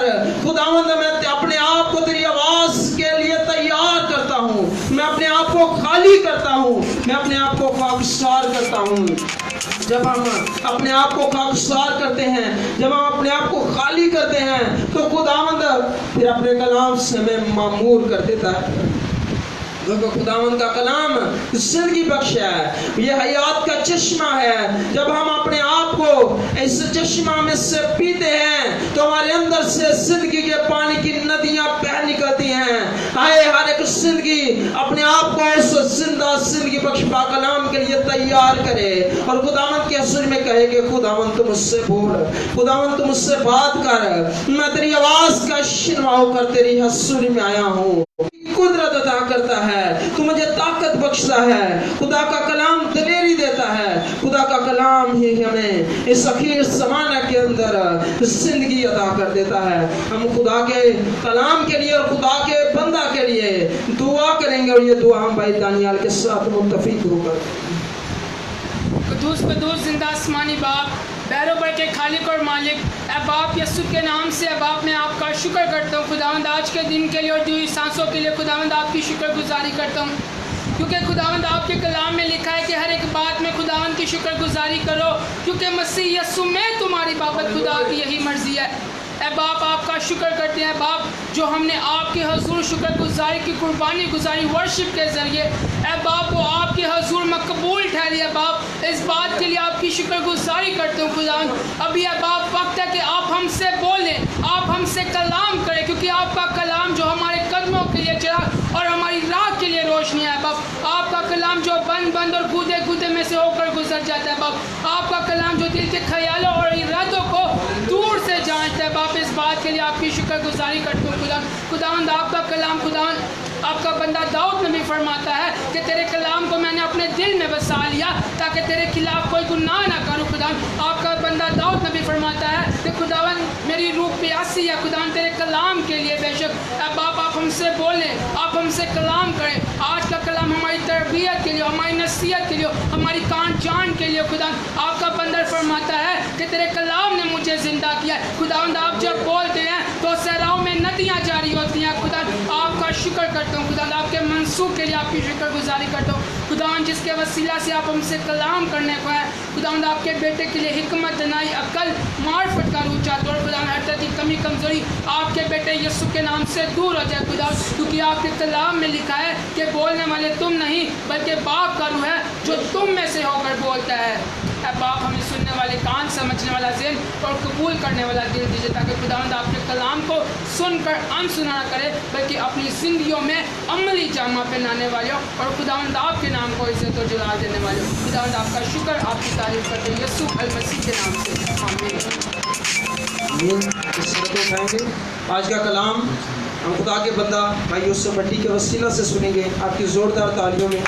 کر خداوند میں اپنے آپ کو تیری آواز کے لیے تیار کرتا ہوں، میں اپنے آپ کو خالی کرتا ہوں، میں اپنے آپ کو خاکسار کرتا ہوں۔ جب ہم اپنے آپ کو خاکسار کرتے ہیں، جب ہم اپنے آپ کو خالی کرتے ہیں تو خداوند پھر اپنے کلام سے ہمیں معمور کر دیتا ہے۔ کیونکہ خداوند کا کلام زندگی بخش ہے، یہ حیات کا چشمہ ہے۔ جب ہم اپنے آپ کو اس چشمہ میں سے پیتے ہیں تو ہمارے اندر سے زندگی کے پانی کی ندیاں بہہ نکلتی ہیں۔ آئے ہر ایک زندگی اپنے آپ کو اس زندہ زندگی بخش با کلام کے لیے تیار کرے اور خداوند کے حضور میں کہے کہ خداوند تم مجھ سے بول، خداوند تم مجھ سے بات کر، میں تیری آواز کا شنوا ہو کر تیری حضوری میں آیا ہوں۔ قدرت عطا کرتا ہے، تو مجھے طاقت بخشتا ہے، خدا کا کلام دلیری دیتا ہے، خدا کا کلام ہی ہمیں اس اخیر زمانہ کے اندر زندگی عطا کر دیتا ہے۔ ہم خدا کے کلام کے لیے اور خدا کے بندہ کے لیے دعا کریں گے اور یہ دعا ہم بھائی دانیال کے ساتھ متفق ہو کر قدوس قدوس زندہ آسمانی باپ، بحر و بر کے خالق اور مالک، اے باپ یسوع کے نام سے اے باپ میں آپ کا شکر کرتا ہوں خداوند آج کے دن کے لیے اور دی ہوئی سانسوں کے لیے خداوند آپ کی شکر گزاری کرتا ہوں، کیونکہ خداوند آپ کے کلام میں لکھا ہے کہ ہر ایک بات میں خداوند کی شکر گزاری کرو، کیونکہ مسیح یسوع میں تمہاری بابت خدا کی یہی مرضی ہے۔ اے باپ آپ کا شکر کرتے ہیں باپ، جو ہم نے آپ کے حضور شکر گزاری کی قربانی گزاری ورشپ کے ذریعے، اے باپ وہ آپ کے حضور مقبول ٹھہری ہے باپ، اس بات کے لیے آپ کی شکر گزاری کرتے ہوں خداوند۔ ابھی اے باپ وقت ہے کہ آپ ہم سے بولیں، آپ ہم سے کلام کریں، کیونکہ آپ کا کلام جو ہمارے قدموں کے لیے چراغ اور ہماری راہ کے لیے روشنی ہے باپ، آپ کا کلام جو بند اور گودے گودے میں سے ہو کر گزر جاتا ہے باپ، آپ کا کلام جو دل کے خیالوں اور ارادوں کو دور سے جانتا ہے باپ، اس بات کے لیے آپ کی شکر گزاری کرتے ہوں خداوند۔ آپ کا کلام خداوند، آپ کا بندہ داؤد نبی فرماتا ہے کہ تیرے کلام کو میں نے اپنے دل میں بسا لیا تاکہ تیرے خلاف کوئی گناہ نہ کروں خداوند۔ آپ کا بندہ داؤد نبی فرماتا ہے کہ خداوند میری روح پیاسی ہے خداوند تیرے کلام کے لیے، بے شک اے باپ آپ ہم سے بولیں، آپ ہم سے کلام کریں، آج کا کلام ہماری تربیت کے لیے، ہماری نصیحت کے لیے، ہماری کان جان کے لیے خداوند۔ آپ کا بندہ فرماتا ہے کہ تیرے کلام نے مجھے زندہ کیا ہے خداوند، آپ جب بولتے ہیں تو صحراؤں میں ندیاں جاری ہوتی ہیں خداوند، آپ کا شکر کرتا ہوں خداوند، آپ کے منصوب کے لیے آپ کی شکر گزاری کرتا ہوں خداوند، جس کے وسیلہ سے آپ ہم سے کلام کرنے کو ہے خداوند، آپ کے بیٹے کے لیے حکمت، دانائی، عقل، معرفت کا روح چاہتا ہوں خداوند، ہر طرح کی کمی کمزوری آپ کے بیٹے یسوع کے نام سے دور ہو جائے خداوند، کیونکہ آپ کے کلام میں لکھا ہے کہ بولنے والے تم نہیں بلکہ باپ کا روح ہے جو تم میں سے ہو کر بولتا ہے۔ اے باپ ہمیں سننے والے کان، سمجھنے والا ذہن اور قبول کرنے والا دل دیجیے تاکہ خداوند آپ کے کلام کو سن کر انسنا نہ کرے بلکہ اپنی زندگیوں میں عملی جامہ پہنانے والے ہو اور خداوند آپ کے نام کو عزت و جلال دینے والے ہو۔ خداوند آپ کا شکر، آپ کی تعریف کرتے ہیں یسوع المسیح کے نام سے، آمین۔ اس وقت اٹھائیں گے آج کا کلام ہم خدا کے بندہ بھائی یوسف بھٹی کے وسیلہ سے سنیں گے، آپ کی زوردار تالیوں میں۔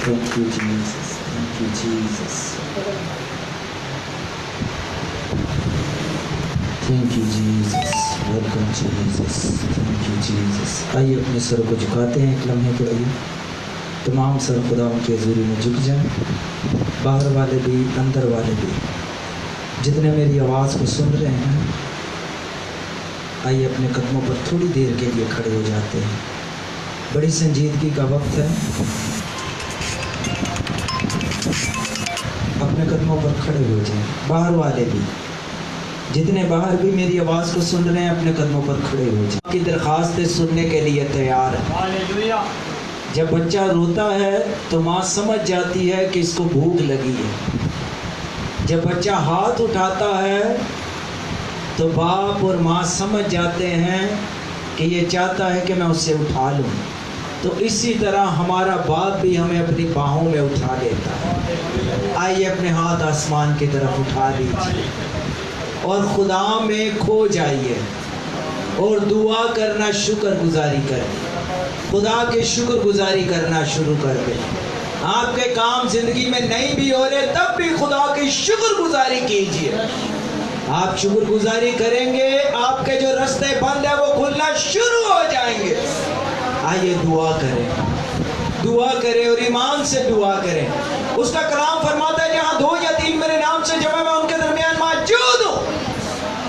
Thank you, Jesus. Thank you, Jesus. Thank you, Jesus. Welcome, Jesus. Thank you, Jesus. آئیے اپنے سر کو جھکاتے ہیں ایک لمحے کے لیے، تمام سر خدا کی حضوری میں جھک جائیں، باہر والے بھی اندر والے بھی، جتنے میری آواز کو سن رہے ہیں آئیے اپنے قدموں پر تھوڑی دیر کے لیے کھڑے ہو جاتے ہیں۔ بڑی سنجیدگی کا وقت ہے، اپنے قدموں پر کھڑے ہو جائیں، باہر والے بھی، جتنے باہر بھی میری آواز کو سن رہے ہیں اپنے قدموں پر کھڑے ہو جائیں۔ آپ کی درخواستیں سننے کے لیے تیار ہیں۔ جب بچہ روتا ہے تو ماں سمجھ جاتی ہے کہ اس کو بھوک لگی ہے، جب بچہ ہاتھ اٹھاتا ہے تو باپ اور ماں سمجھ جاتے ہیں کہ یہ چاہتا ہے کہ میں اسے اٹھا لوں، تو اسی طرح ہمارا باپ بھی ہمیں اپنی باہوں میں اٹھا لیتا ہے۔ آئیے اپنے ہاتھ آسمان کی طرف اٹھا لیجیے اور خدا میں کھو جائیے اور دعا کرنا، شکر گزاری کریں، خدا کے شکر گزاری کرنا شروع کر دیں۔ آپ کے کام زندگی میں نہیں بھی ہو رہے تب بھی خدا کی شکر گزاری کیجیے۔ آپ شکر گزاری کریں گے، آپ کے جو راستے بند ہیں وہ کھلنا شروع ہو جائیں گے۔ آئیے دعا کریں، دعا کریں اور ایمان سے دعا کریں۔ اس کا کلام فرماتا ہے جہاں دو یا تین میرے نام سے جمع میں ان کے درمیان موجود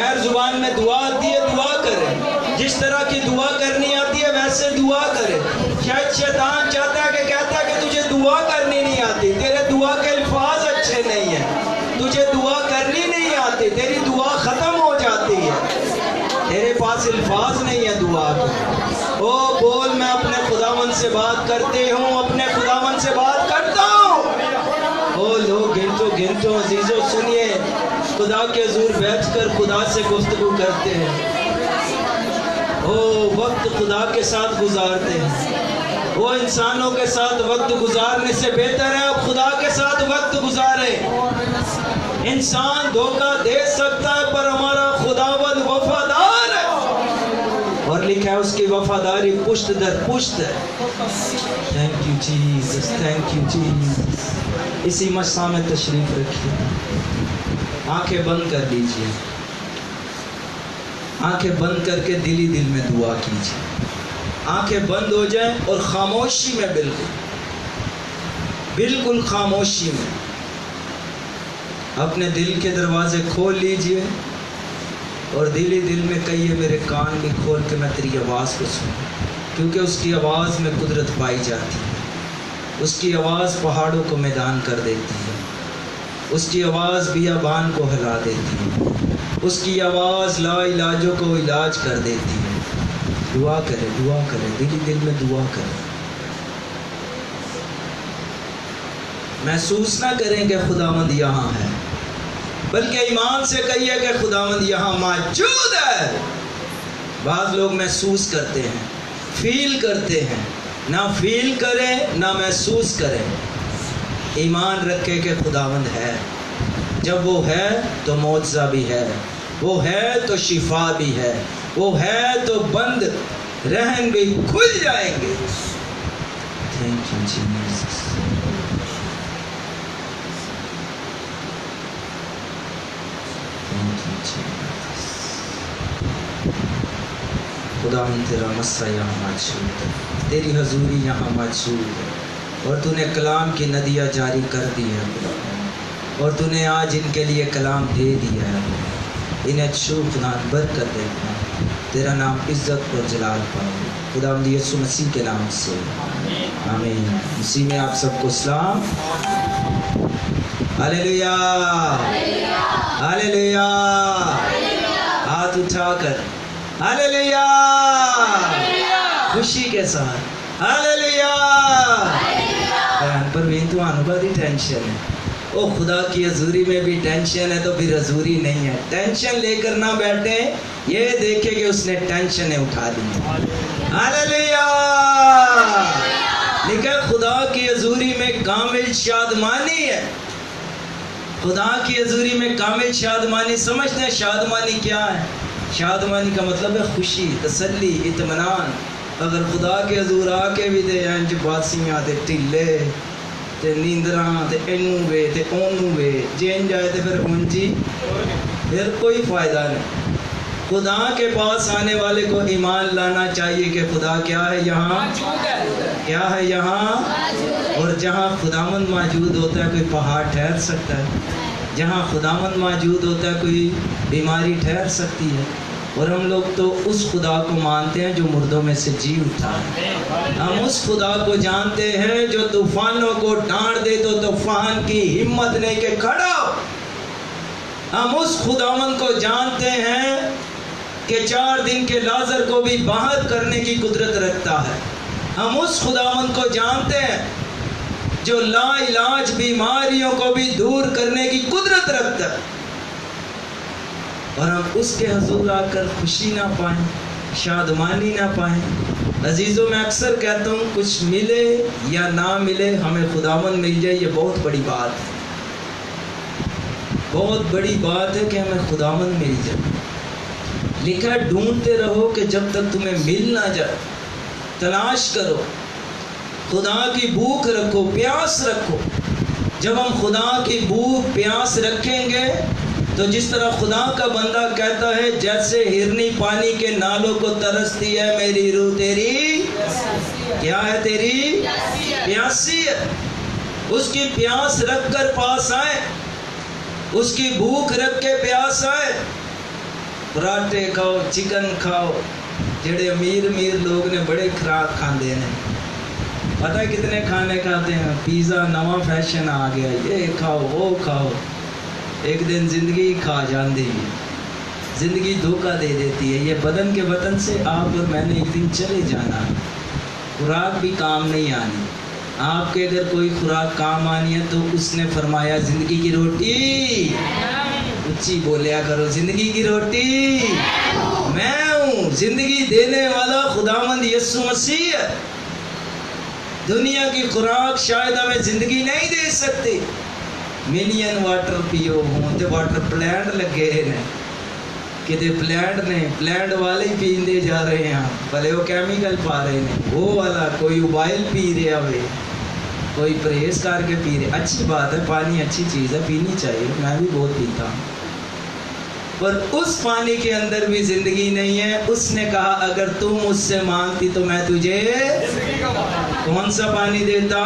غیر زبان میں دعا آتی ہے دعا کرے، جس طرح کی دعا کرنی آتی ہے ویسے دعا کرے۔ شاید شیطان چاہتا ہے کہ کہتا ہے کہ تجھے دعا کرنی نہیں آتی، تیرے دعا کے الفاظ اچھے نہیں ہیں، تجھے دعا کرنی نہیں آتی، تیری دعا ختم ہو جاتی ہے، تیرے پاس الفاظ نہیں ہے دعا کے۔ او بول میں اپنے خداوند سے بات کرتی ہوں، اپنے خداوند سے بات کرتا ہوں۔ او لوگ گنتوں عزیزوں سنیے، خدا کے حضور بیٹھ کر خدا سے گفتگو کرتے ہیں، او وقت خدا کے ساتھ گزارتے ہیں۔ وہ انسانوں کے ساتھ وقت گزارنے سے بہتر ہے اب خدا کے ساتھ وقت گزارے۔ انسان دھوکہ دے سکتا ہے پر ہمارا خداوند وفادار ہے، اور لکھا ہے اس کی وفاداری پشت در پشت ہے۔ Thank you Jesus, thank you Jesus. اسی مسا میں تشریف رکھیے، آنکھیں بند کر لیجیے، آنکھیں بند کر کے دل ہی دل میں دعا کیجیے۔ آنکھیں بند ہو جائیں اور خاموشی میں بالکل خاموشی میں اپنے دل کے دروازے کھول لیجئے اور دل ہی دل میں کہیے میرے کان بھی کھول کے میں تیری آواز کو سنوں، کیونکہ اس کی آواز میں قدرت پائی جاتی ہے، اس کی آواز پہاڑوں کو میدان کر دیتی ہے، اس کی آواز بیابان کو ہلا دیتی ہے، اس کی آواز لا علاجوں کو علاج کر دیتی ہے۔ دعا کرے دل ہی دل میں دعا کرے۔ محسوس نہ کریں کہ خداوند یہاں ہے، بلکہ ایمان سے کہیے کہ خداوند یہاں موجود ہے۔ بعض لوگ محسوس کرتے ہیں، فیل کرتے ہیں، نہ فیل کریں نہ محسوس کریں، ایمان رکھے کہ خداوند ہے۔ جب وہ ہے تو معجزہ بھی ہے، وہ ہے تو شفا بھی ہے، وہ ہے تو بند رہن بھی کھل جائیں گے۔ Thank you Jesus. خدا ہم تیرا مسا یہاں موجود ہے، تیری حضوری یہاں موجود ہے، اور تو نے کلام کی ندیاں جاری کر دی ہے خدا، اور تو نے آج ان کے لیے کلام دے دیا ہے، انہیں چھو خدا برکت دے، تیرا نام عزت اور جلال پائے خدا ہم یسوع مسیح کے نام سے، آمین۔ مسیح میں آپ سب کو سلام، ہاللیلویا ہاللیلویا، ہاتھ اٹھا کر ہاللیلویا، خوشی کے ساتھ ہاللیلویا۔ پروین تو آنو بڑی ٹینشن ہے، او خدا کی حضوری میں بھی ٹینشن ہے تو پھر حضوری نہیں ہے۔ ٹینشن لے کر نہ بیٹھے، یہ دیکھے کہ اس نے ٹینشنیں اٹھا دی۔ ہاللیلویا، لیکن خدا کی حضوری میں کامل شادمانی ہے، خدا کی حضوری میں کامل شادمانی۔ سمجھتے ہیں شادمانی کیا ہے؟ شادمانی کا مطلب ہے خوشی، تسلی، اطمینان۔ اگر خدا کے حضور آ کے بھی دے انج باسیاں تے ٹلے تے نیندراں تے اینوں وے تے اونوں وے جین جائے تے پھر اونجی، پھر کوئی فائدہ نہیں۔ خدا کے پاس آنے والے کو ایمان لانا چاہیے کہ خدا کیا ہے یہاں، کیا ہے یہاں، اور جہاں خداوند موجود ہوتا ہے کوئی پہاڑ ٹھہر سکتا ہے، جہاں خداوند موجود ہوتا ہے کوئی بیماری ٹھہر سکتی ہے۔ اور ہم لوگ تو اس خدا کو مانتے ہیں جو مردوں میں سے جی اٹھا ہے، ہم اس خدا کو جانتے ہیں جو طوفانوں کو ڈانٹ دے تو طوفان کی ہمت نہیں کہ کھڑا ہو۔ ہم اس خداوند کو جانتے ہیں کہ 4 دن کے لازر کو بھی باہر کرنے کی قدرت رکھتا ہے۔ ہم اس خداوند کو جانتے ہیں جو لا علاج بیماریوں کو بھی دور کرنے کی قدرت رکھتا ہے، اور ہم اس کے حضور آ کر خوشی نہ پائیں، شادمانی نہ پائیں۔ عزیزوں میں اکثر کہتا ہوں کچھ ملے یا نہ ملے ہمیں خداوند مل جائے، یہ بہت بڑی بات ہے، بہت بڑی بات ہے کہ ہمیں خداوند مل جائے۔ لکھا ہے ڈھونڈتے رہو کہ جب تک تمہیں مل نہ جائے، تلاش کرو، خدا کی بھوک رکھو، پیاس رکھو۔ جب ہم خدا کی بھوک پیاس رکھیں گے تو جس طرح خدا کا بندہ کہتا ہے جیسے ہرنی پانی کے نالوں کو ترستی ہے، میری روح تیری کیا ہے، تیری پیاسی ہے۔ اس کی پیاس رکھ کر پاس آئے، اس کی بھوک رکھ کے پیاس آئے۔ پراٹھے کھاؤ، چکن کھاؤ. جڑے امیر لوگ نے بڑے خوراک کھاندے ہیں. پتہ کتنے کھانے کھاتے ہیں؟ پیزا نواں فیشن آ گیا، یہ کھاؤ وہ کھاؤ. ایک دن زندگی کھا جاندی ہے، زندگی دھوکہ دے دیتی ہے. یہ بدن کے وطن سے آپ اور میں نے ایک دن چلے جانا. خوراک بھی کام نہیں آنی. آپ کے اگر کوئی خوراک کام آنی ہے تو اس نے فرمایا زندگی کی روٹی. اچھی بولیا کرو، زندگی کی روٹی میں ہوں. زندگی دینے والا خداوند یسوع مسیح ہے. دنیا کی خوراک شاید ہمیں زندگی نہیں دے سکتی. ملین واٹر پیو ہوں تے واٹر پلانٹ لگے ہیں کتے پلانٹ نے پلانٹ والے ہی پیندے جا رہے ہیں. بھلے وہ کیمیکل پا رہے ہیں وہ والا. کوئی ابائل پی رہا ہوئے، کوئی پرہیز کر کے پی رہے. اچھی بات ہے، پانی اچھی چیز ہے، پینی چاہیے. میں بھی بہت پیتا ہوں. پر اس پانی کے اندر بھی زندگی نہیں ہے. اس نے کہا اگر تم مجھ سے مانگتی تو میں تجھے کون سا پانی دیتا؟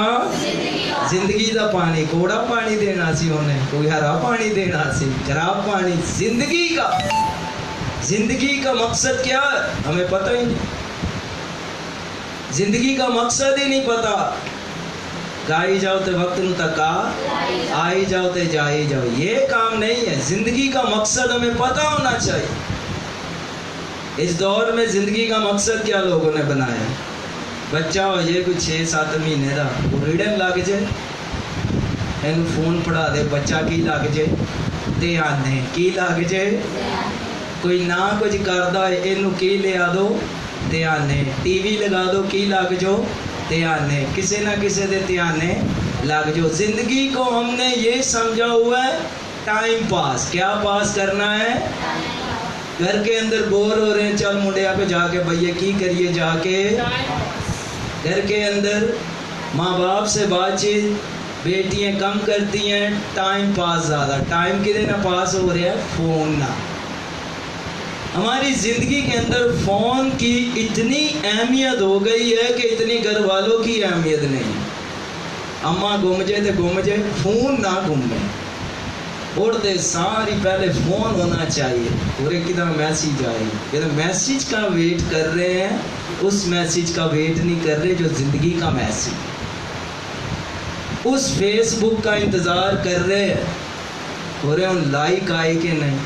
زندگی کا پانی. کوڑا پانی دینا سی انہیں، کوئی ہرا پانی دینا سی، خراب پانی. زندگی کا مقصد کیا ہے ہمیں پتہ ہی نہیں. زندگی کا مقصد ہی نہیں پتا. گائی جاؤ تے وقت نو تکا، آئی جاؤ تے جائی جاؤ. یہ کام نہیں ہے. زندگی کا مقصد ہمیں پتا ہونا چاہیے. اس دور میں زندگی کا مقصد کیا لوگوں نے بنایا؟ بچہ ہو جائے کوئی 6-7 مہینے کا، وہ ریڑن لگ جائے، اینو فون پڑھا دے. بچہ کی لگ جائے؟ دھیانے. کی لگ جائے؟ کوئی نہ کچھ کردا ہے اینو کی لیا دو؟ دھیانے. ٹی وی لگا دو، کی لگ جو؟ دھیانے. کسی نہ کسی دے دھیانے لگ جو. زندگی کو ہم نے یہ سمجھا ہوا ہے ٹائم پاس. کیا پاس کرنا ہے؟ گھر کے اندر بور ہو رہے ہیں، چل منڈیا پہ جا کے بھیا کی کریے جا کے. گھر کے اندر ماں باپ سے بات چیت، بیٹیاں کم کرتی ہیں، ٹائم پاس زیادہ. ٹائم کدے نہ پاس ہو رہا ہے؟ فون نہ. ہماری زندگی کے اندر فون کی اتنی اہمیت ہو گئی ہے کہ اتنی گھر والوں کی اہمیت نہیں. اماں گم جائے تو گم جائے، فون نہ گھومے. اڑتے ساری پہلے فون ہونا چاہیے. پورے کدھر میسیج آئے، کدھر میسیج کا ویٹ کر رہے ہیں. اس میسیج کا ویٹ نہیں کر رہے جو زندگی کا میسیج. اس فیس بک کا انتظار کر رہے ہیں. پورے ان لائک آئے کہ نہیں.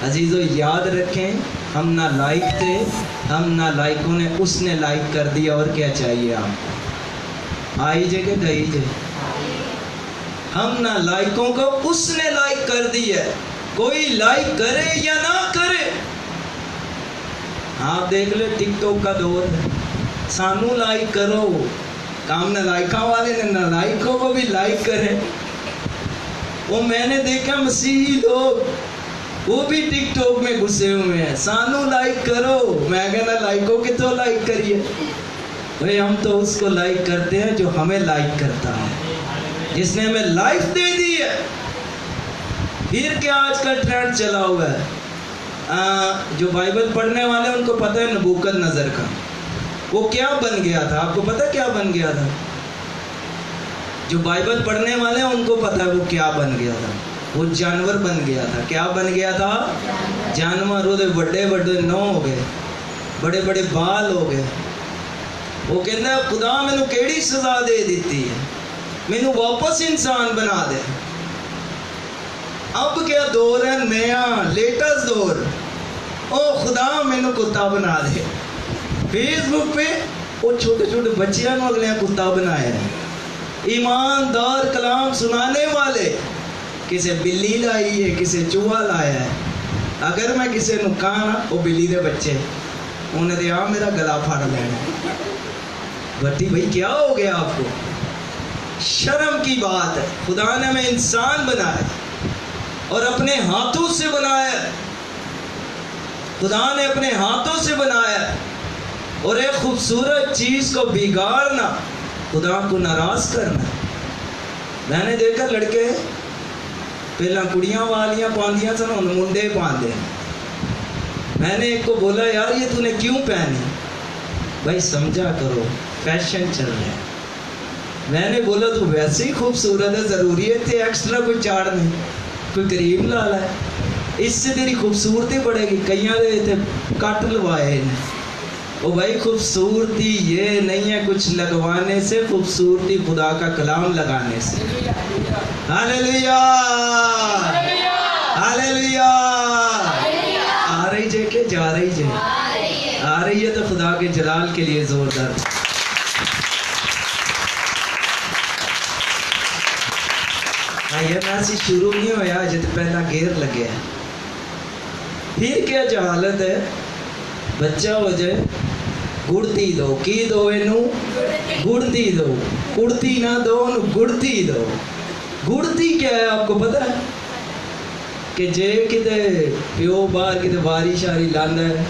عزیزو یاد رکھیں، ہم نہ لائک تھے، ہم نہ لائکوں نے. اس نے لائک کر دیا. اور کیا چاہیے آپ؟ آئی جے کہ گئی جے؟ ہم نہ لائکوں کو اس نے لائک کر دی ہے. کوئی لائک کرے یا نہ کرے. آپ دیکھ لیں ٹک ٹاک کا دور ہے. سانو لائک کرو، کام نہ لائکاں والے نے نہ لائکوں کو بھی لائک کرے. وہ میں نے دیکھا مسیحی لوگ وہ بھی ٹک ٹاک میں گھسے ہوئے ہیں. سانو لائک کرو. میں کہنا لائکوں کتوں لائک کریے بھائی؟ ہم تو اس کو لائک کرتے ہیں جو ہمیں لائک کرتا ہے، جس نے ہمیں لائف دے دی ہے. پھر کیا آج کل ٹرینڈ چلا ہوا ہے، جو بائبل پڑھنے والے ان کو پتہ ہے نبوکت نظر کا وہ کیا بن گیا تھا. آپ کو پتہ کیا بن گیا تھا؟ جو بائبل پڑھنے والے ہیں ان کو پتہ ہے وہ کیا بن گیا تھا. وہ جانور بن گیا تھا. کیا بن گیا تھا؟ جانور. وہ بڑے بڑے نو ہو گئے، بڑے بڑے بال ہو گئے. وہ کہنا خدا مینو کیڑی سزا دے دیتی ہے، مینو واپس انسان بنا دے. اب کیا دور ہے؟ نیا لیٹسٹ دور. او خدا مینو کتا بنا دے. فیس بک پہ وہ چھوٹے چھوٹے بچیاں نو اگلے کتا بنایا ہے. ایماندار کلام سنانے والے، کسے بلی لائی ہے، کسے چوہا لایا ہے. اگر میں کسے نو کہاں وہ بلی دے بچے انہیں دے میرا گلا پھاڑ لینا. بٹی بھائی کیا ہو گیا آپ کو؟ شرم کی بات ہے. خدا نے ہمیں انسان بنایا اور اپنے ہاتھوں سے بنایا. خدا نے اپنے ہاتھوں سے بنایا اور ایک خوبصورت چیز کو بگاڑنا خدا کو ناراض کرنا. میں نے دیکھا لڑکے پہلا کڑیاں والیاں پاندیاں سن، ان منڈے پاندے. میں نے ایک کو بولا یار یہ تو نے کیوں پہنی؟ بھائی سمجھا کرو فیشن چل رہا ہے. میں نے بولا تو ویسے ہی خوبصورت ہے، ضروری ہے تھے ایکسٹرا کوئی چاڑ نہیں، کوئی کریم لا ہے. اس سے تیری خوبصورتی بڑھے گی. کئیاں دے تے کٹ لوائے نے. او بھائی خوبصورتی یہ نہیں ہے کچھ لگوانے سے, خوبصورتی خدا کا کلام لگانے سے. ہاللیلویا ہاللیلویا. آ رہی جے کہ جا رہی جے؟ آ رہی ہے تو خدا کے جلال کے لیے زوردار. یہ میسی شروع نہیں ہویا جت پہلا گیر لگے ہے. پھر کیا جہالت ہے, بچہ ہو جائے گڑتی دو. کی دو اینو؟ گڑتی دو. اڑتی نہ دو, گڑتی دو. گڑتی کیا ہے آپ کو پتہ ہے؟ کہ جے کتے پیو باہر کتے واری شاری لاندا ہے,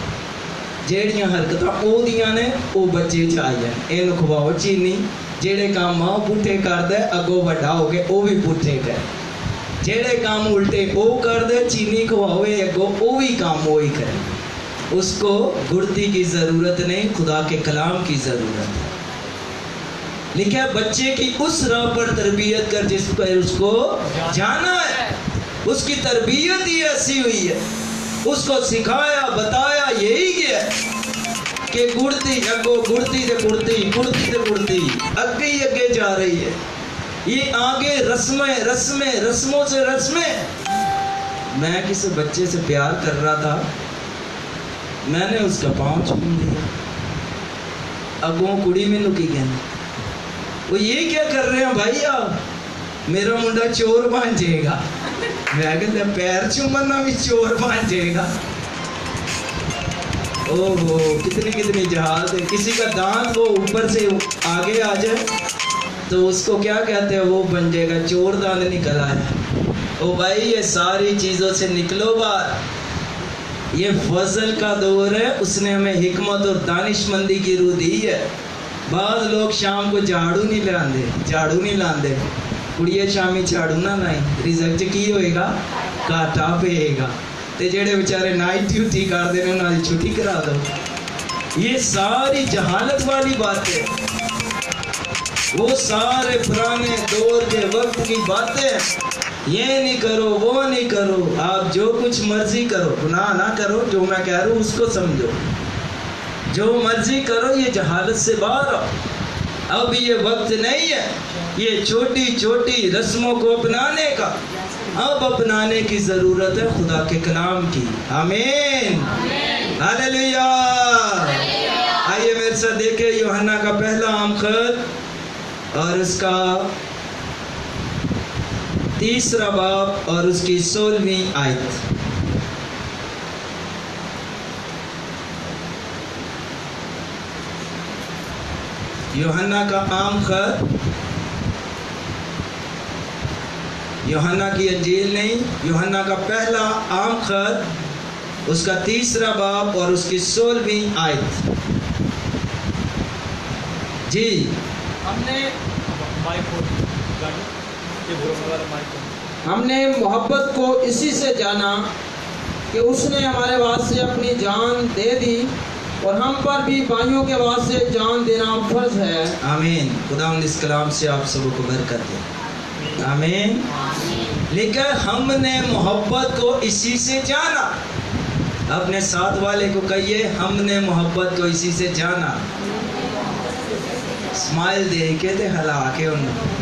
جیڑیاں حرکتاں او دیاں نے او بچے چاہیے. اینو کھواؤ چینی, جیڑے کام ماں پٹھے کر دے اگوں بڑا ہو کے او بھی پٹھے کرے. جیڑے کام الٹے او کر دے چینی کھواؤ اگوں او بھی کام وہی کرے. اس کو گڑتی کی ضرورت نہیں, خدا کے کلام کی ضرورت ہے. لکھا ہے بچے کی اس راہ پر تربیت کر جس پر اس کو جانا ہے. اس کی تربیت ہی ایسی ہوئی ہے, اس کو سکھایا بتایا یہی کیا ہے کہ گڑتی اگو گڑتی تے گڑتی گڑتی تے گڑتی اگے ہی اگے جا رہی ہے. یہ آگے رسمیں رسمیں رسموں سے رسمیں. میں کسی بچے سے پیار کر رہا تھا, میں نے اس کا پاؤں چوم لیا. اگوں کڑی میں نکی گئے, وہ یہ کیا کر رہے ہیں بھائی آپ؟ میرا منڈا چور بن جائے گا. میں کہتے ہیں پیر چومنا بھی چور بن جائے گا. اوہو کتنی کتنی جہاد ہے. کسی کا دانت وہ اوپر سے آگے آ جائے تو اس کو کیا کہتے ہیں, وہ بن جائے گا چور دانت نکل آئے. او بھائی یہ ساری چیزوں سے نکلو باہر. یہ فضل کا دور ہے, اس نے ہمیں حکمت اور دانش مندی کی روح دی ہے. بعض لوگ شام کو جھاڑو نہیں لاندے, جھاڑو نہیں لاندے. کڑیے شامی جھاڑو نہ لائیں, رزق کی ہوئے گا کاٹا پے گا. تے جڑے بیچارے نائٹ ڈیوٹی کر دے نے انہاں دی چھٹی کرا دو. یہ ساری جہالت والی باتیں, وہ سارے پرانے دور کے وقت کی باتیں. یہ نہیں کرو وہ نہیں کرو, آپ جو کچھ مرضی کرو, گناہ نہ کرو. جو میں کہہ رہا ہوں اس کو سمجھو, جو مرضی کرو. یہ جہالت سے باہر آؤ. اب یہ وقت نہیں ہے یہ چھوٹی چھوٹی رسموں کو اپنانے کا. اب اپنانے کی ضرورت ہے خدا کے کلام کی. آمین ہاللیلویا. آئیے میرے ساتھ دیکھیں یوحنا کا پہلا عام خط اور اس کا 3 باب اور اس کی 16ویں آیت. یوحنا کا عام خط, یوحنا کی انجیل نہیں, یوحنا کا پہلا عام خط, اس کا 3 باب اور اس کی 16ویں آیت. جی ہم نے محبت کو اسی سے جانا کہ اس نے ہمارے واسطے اپنی جان دے دی, اور ہم پر بھی بھائیوں کے واسطے جان دینا فرض ہے. آمین. خدا اس کلام سے آپ سب کو برکت دے. آمین. لیکن ہم نے محبت کو اسی سے جانا. اپنے ساتھ والے کو کہیے ہم نے محبت کو اسی سے جانا. اسمائل دے کے تے ہلا کے انہوں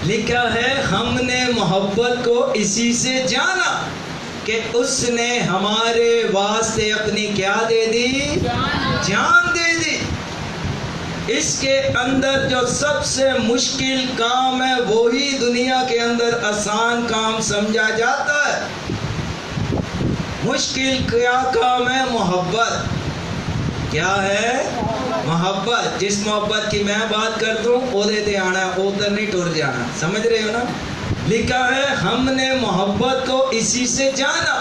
لکھا ہے ہم نے محبت کو اسی سے جانا کہ اس نے ہمارے واسطے اپنی کیا دے دی؟ جان دے دی. اس کے اندر جو سب سے مشکل کام ہے وہی دنیا کے اندر آسان کام سمجھا جاتا ہے. مشکل کیا کام ہے؟ محبت. کیا ہے؟ محبت. جس محبت کی میں بات کرتا ہوں او دے آنا, ادھر نہیں ٹر جانا. سمجھ رہے ہو نا؟ لکھا ہے ہم نے محبت کو اسی سے جانا.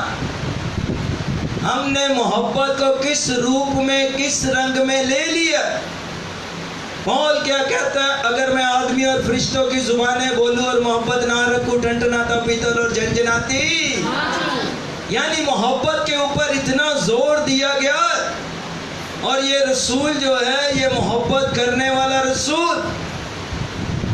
ہم نے محبت کو کس روپ میں کس رنگ میں لے لیا. پال کیا کہتا ہے اگر میں آدمی اور فرشتوں کی زبانیں بولوں اور محبت نہ رکھوں ٹھنٹناتا پیتل اور جھنجھناتی. یعنی محبت کے اوپر اتنا زور دیا گیا, اور یہ رسول جو ہے یہ محبت کرنے والا رسول.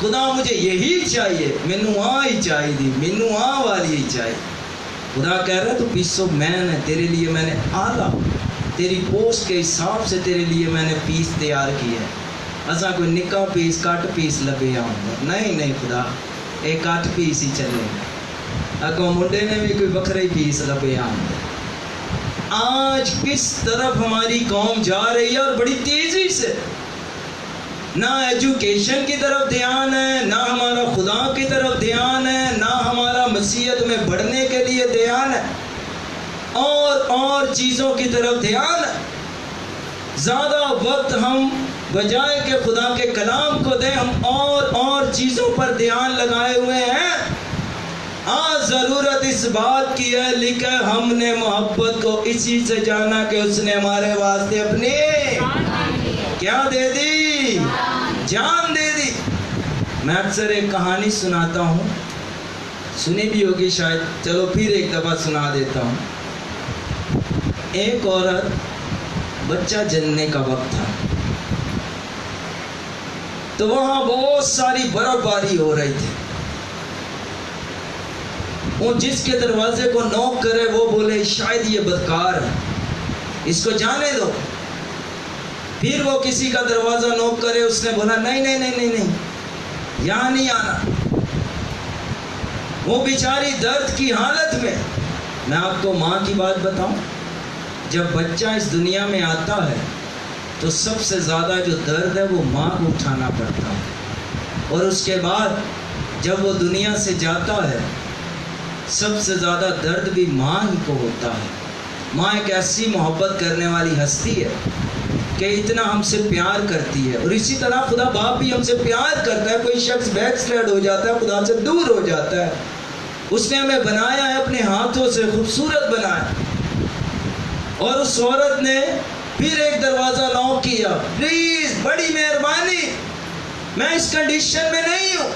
خدا مجھے یہی چاہیے, مینو آ ہی چاہیے, مینو آ والی ہی چاہیے. خدا کہہ رہا ہے تو پیس آف مین ہے, تیرے لیے میں نے آلہ, تیری پوسٹ کے حساب سے تیرے لیے میں نے پیس تیار کیا ہے. ایسا کوئی نکا پیس کٹ پیس لبے آؤں, نہیں خدا ایک 8 پیس ہی چلے گا. اگوں منڈے نے بھی کوئی بکرے پیس لبے آؤں. آج کس طرف ہماری قوم جا رہی ہے, اور بڑی تیزی سے. نہ ایجوکیشن کی طرف دھیان ہے, نہ ہمارا خدا کی طرف دھیان ہے, نہ ہمارا مسیحیت میں بڑھنے کے لیے دھیان ہے, اور چیزوں کی طرف دھیان ہے. زیادہ وقت ہم بجائے کہ خدا کے کلام کو دیں, ہم اور چیزوں پر دھیان لگائے ہوئے ہیں. آج ضرورت اس بات کی ہے, لکھا ہم نے محبت کو اسی سے جانا کہ اس نے ہمارے واسطے اپنی کیا دے دی, جان دے دی. میں اکثر ایک کہانی سناتا ہوں, سنی بھی ہوگی شاید, چلو پھر ایک دفعہ سنا دیتا ہوں. ایک عورت, بچہ جننے کا وقت تھا, تو وہاں بہت ساری برف باری ہو رہی تھی. وہ جس کے دروازے کو نوک کرے وہ بولے شاید یہ بدکار ہے, اس کو جانے دو. پھر وہ کسی کا دروازہ نوک کرے, اس نے بولا نہیں, یہاں نہیں آنا. وہ بیچاری درد کی حالت میں. میں آپ کو ماں کی بات بتاؤں, جب بچہ اس دنیا میں آتا ہے تو سب سے زیادہ جو درد ہے وہ ماں کو اٹھانا پڑتا ہے, اور اس کے بعد جب وہ دنیا سے جاتا ہے سب سے زیادہ درد بھی ماں ہی کو ہوتا ہے. ماں ایک ایسی محبت کرنے والی ہستی ہے کہ اتنا ہم سے پیار کرتی ہے, اور اسی طرح خدا باپ بھی ہم سے پیار کرتا ہے. کوئی شخص بیک سلیڈ ہو جاتا ہے, خدا سے دور ہو جاتا ہے. اس نے ہمیں بنایا ہے, اپنے ہاتھوں سے خوبصورت بنایا. اور اس عورت نے پھر ایک دروازہ نوک کیا, پلیز بڑی مہربانی, میں اس کنڈیشن میں نہیں ہوں.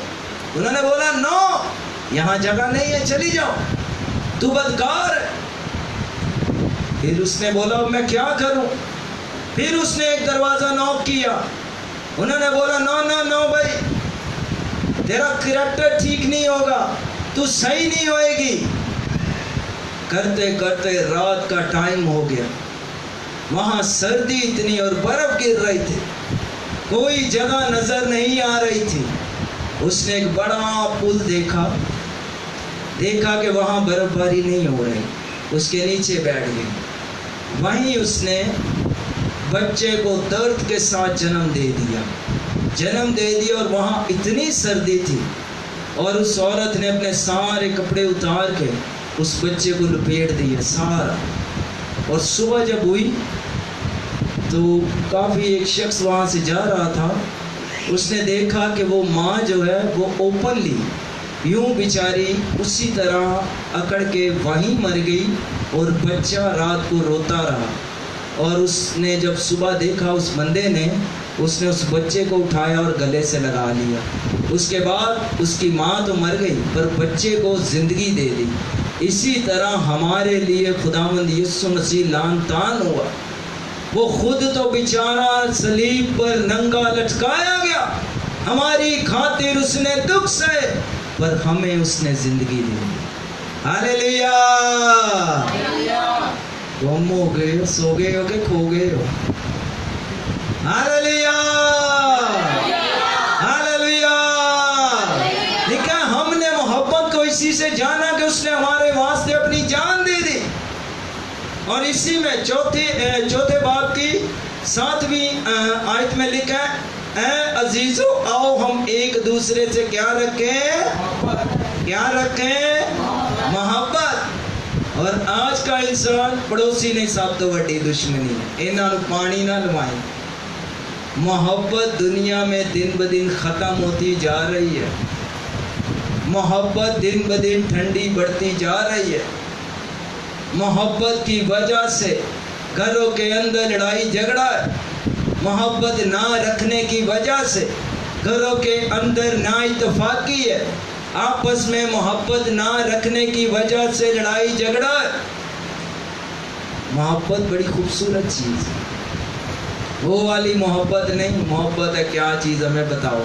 انہوں نے بولا نو, یہاں جگہ نہیں ہے, چلی جاؤ, تو بدکار ہے. پھر اس نے بولا اب میں کیا کروں. پھر اس نے ایک دروازہ نوک کیا. انہوں نے بولا نو بھائی, تیرا کریکٹر ٹھیک نہیں ہوگا, تو صحیح نہیں ہوئے گی. کرتے کرتے رات کا ٹائم ہو گیا. وہاں سردی اتنی اور برف گر رہی تھی, کوئی جگہ نظر نہیں آ رہی تھی. اس نے ایک بڑا پل دیکھا کہ وہاں برف باری نہیں ہو رہی. اس کے نیچے بیٹھ گئی. وہیں اس نے بچے کو درد کے ساتھ جنم دے دیا, اور وہاں اتنی سردی تھی, اور اس عورت نے اپنے سارے کپڑے اتار کے اس بچے کو لپیٹ دیا سارا. اور صبح جب ہوئی تو کافی ایک شخص وہاں سے جا رہا تھا. اس نے دیکھا کہ وہ ماں جو ہے وہ اوپنلی یوں بیچاری اسی طرح اکڑ کے وہیں مر گئی, اور بچہ رات کو روتا رہا. اور اس نے جب صبح دیکھا اس بندے نے, اس نے اس بچے کو اٹھایا اور گلے سے لگا لیا. اس کے بعد اس کی ماں تو مر گئی پر بچے کو زندگی دے دی. اسی طرح ہمارے لیے خداوند یسوع مسیح لعن طعن ہوا. وہ خود تو بیچارہ صلیب پر ننگا لٹکایا گیا, ہماری خاطر اس نے دکھ سہے, پر ہمیں اس نے زندگی دی. ہاللیلویا. گم ہو گئے ہو, سو گئے ہو کہ کھو گئے ہو. ہاللیلویا, ہاللیلویا. لکھا ہم نے محبت کو اسی سے جانا کہ اس نے ہمارے واسطے اپنی جان دے دی. اور اسی میں چوتھے باب کی 7ویں آیت میں لکھا ہے, اے عزیزو آؤ ہم ایک دوسرے سے کیا رکھیں, محبت. اور آج کا انسان پڑوسی نہیں سب تو بڑی دشمنی ہے, انہاں پانی نہ لوائیں. محبت دنیا میں دن بدن ختم ہوتی جا رہی ہے. محبت دن بدن ٹھنڈی بڑھتی جا رہی ہے. محبت کی وجہ سے گھروں کے اندر لڑائی جھگڑا ہے. محبت نہ رکھنے کی وجہ سے گھروں کے اندر نا اتفاقی ہے. آپس میں محبت نہ رکھنے کی وجہ سے لڑائی جھگڑا ہے. محبت بڑی خوبصورت چیز ہے, وہ والی محبت نہیں. محبت ہے کیا چیز ہمیں بتاؤ.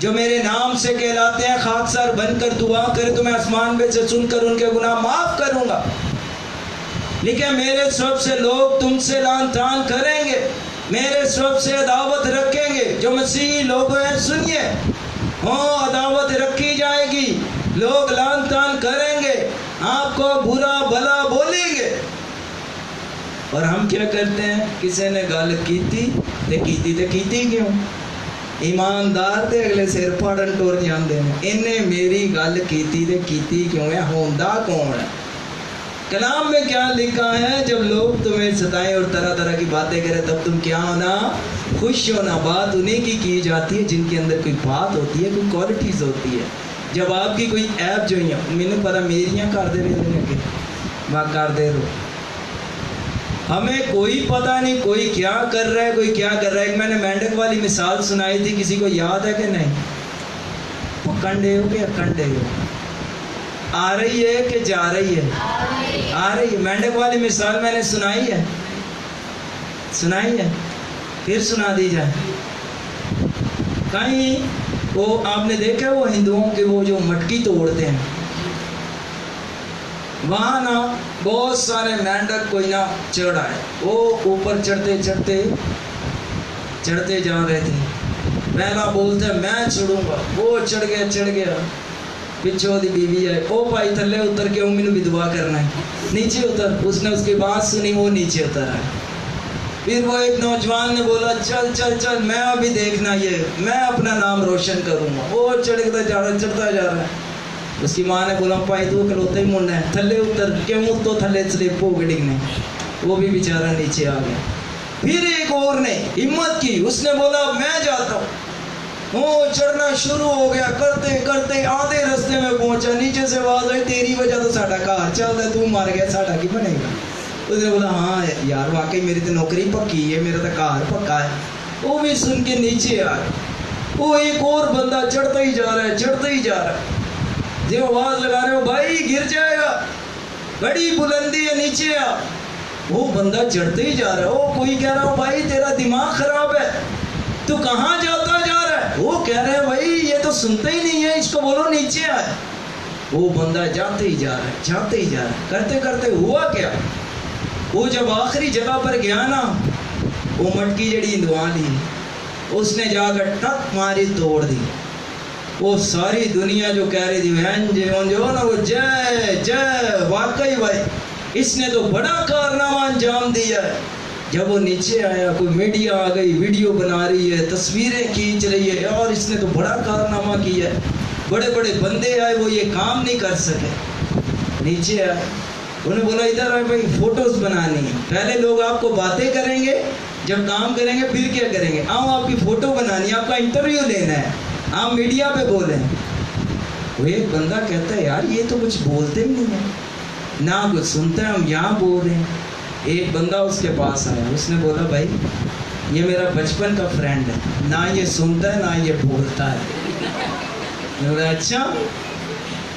جو میرے نام سے کہلاتے ہیں خاکسار بن کر دعا کرے تو میں آسمان میں سے سن کر ان کے گناہ معاف کروں گا. لیکن میرے سبب سے لوگ تم سے لعن طعن کریں گے, میرے سبب سے عداوت رکھیں گے. جو مسیحی لوگ ہیں سنیے, عداوت رکھی جائے گی, لوگ لعن طعن کریں گے, آپ کو برا بھلا بولیں گے. اور ہم کیا کرتے ہیں, کسی نے گل کیتی تے کیتی کیوں, ایماندار تے اگلے سر پاڑن ٹور جاندے ہیں, انہیں میری گل کیتی تے کیتی کیوں ہے, ہوندا کون ہے. کلام میں کیا لکھا ہے, جب لوگ تمہیں ستائیں اور طرح طرح کی باتیں کریں تب تم کیا ہونا, خوش ہونا. بات انہیں کی جاتی ہے جن کے اندر کوئی بات ہوتی ہے, کوئی کوالٹیز ہوتی ہے. جب آپ کی کوئی ایپ جو ہیں, میں نے پتا میریاں کر دے رہے ہیں, میں کر دے رہا, ہمیں کوئی پتہ نہیں کوئی کیا کر رہا ہے, کوئی کیا کر رہا ہے. ایک میں نے مینڈک والی مثال سنائی تھی, کسی کو یاد ہے کہ نہیں؟ پکنڈے ہو کہ اکنڈے ہو, آ رہی ہے کہ جا رہی ہے؟ آ رہی ہے. مینڈک والی مثال میں نے سنائی ہے, پھر سنا دی جائے. کہیں وہ آپ نے دیکھا وہ ہندوؤں کے وہ جو مٹکی توڑتے ہیں, وہاں نا بہت سارے مینڈک کوئی نہ چڑھ آئے, وہ اوپر چڑھتے جا رہے تھے. پہلا بولتے میں چڑھوں گا, وہ چڑھ گیا. پچھوں دی بیوی آئے, او بھائی تھلے اتر کے مینوں بھی دعا کرنا ہے, نیچے اتر. اس نے اس کی بات سنی, وہ نیچے اتر آئے. پھر وہ ایک نوجوان نے بولا چل میں ابھی دیکھنا, یہ میں اپنا نام روشن کروں گا. وہ چڑھتا جا رہا ہے. اس کی ماں نے بولا بھائی تو کلوتے ہی منڈا ہے, تھلے اتر. کیوں تو تھلے سلپ ہو کے ڈگنے. وہ بھی بیچارہ نیچے آ گیا. پھر ایک اور نے ہمت کی, اس نے بولا میں جاتا ہوں. وہ چڑھنا شروع ہو گیا, کرتے آدھے رستے میں پہنچا, نیچے سے آواز آئی تیری وجہ تو ساڈا گھر چلتا ہے, تو مار گیا, ساڈا کی بنے گا. اس نے بولا ہاں یار واقعی میری تو نوکری پکی ہے, میرا تو گھر پکا ہے. وہ بھی سن کے نیچے آئے. وہ ایک اور بندہ چڑھتا ہی جا رہا ہے. جو آواز لگا رہے ہو بھائی گر جائے گا, بڑی بلندی ہے, نیچے آ. وہ بندہ چڑھتے ہی جا رہا ہے. وہ کوئی کہہ رہا ہو بھائی تیرا دماغ خراب ہے, تو کہاں جاتا جا رہا ہے. وہ کہہ رہے ہیں بھائی یہ تو سنتا ہی نہیں ہے, اس کو بولو نیچے آئے. وہ بندہ جاتے ہی جا رہا ہے. کرتے ہوا کیا, وہ جب آخری جگہ پر گیا نا, وہ مٹکی جڑی ہندوان لی, اس نے جا کر ٹک ماری توڑ دی. وہ ساری دنیا جو کہہ رہی تھی جو نا وہ جے واقعی بھائی اس نے تو بڑا کارنامہ انجام دیا ہے. جب وہ نیچے آیا, کوئی میڈیا آ گئی, ویڈیو بنا رہی ہے, تصویریں کھینچ رہی ہے, اور اس نے تو بڑا کارنامہ کیا ہے. بڑے بندے آئے, وہ یہ کام نہیں کر سکے. نیچے آئے, انہیں بولا ادھر آئے بھائی فوٹوز بنانی ہے. پہلے لوگ آپ کو باتیں کریں گے, جب کام کریں گے پھر کیا کریں گے, آپ کی فوٹو بنانی ہے, آپ کا انٹرویو لینا ہے, آپ میڈیا پہ بولیں. وہ ایک بندہ کہتا ہے یار یہ تو کچھ بولتے ہی نہیں ہے, نہ کچھ سنتا ہے, ہم یہاں بول رہے ہیں. ایک بندہ اس کے پاس آیا, اس نے بولا بھائی یہ میرا بچپن کا فرینڈ ہے, نہ یہ سنتا ہے نہ یہ بولتا ہے. میں بولا اچھا.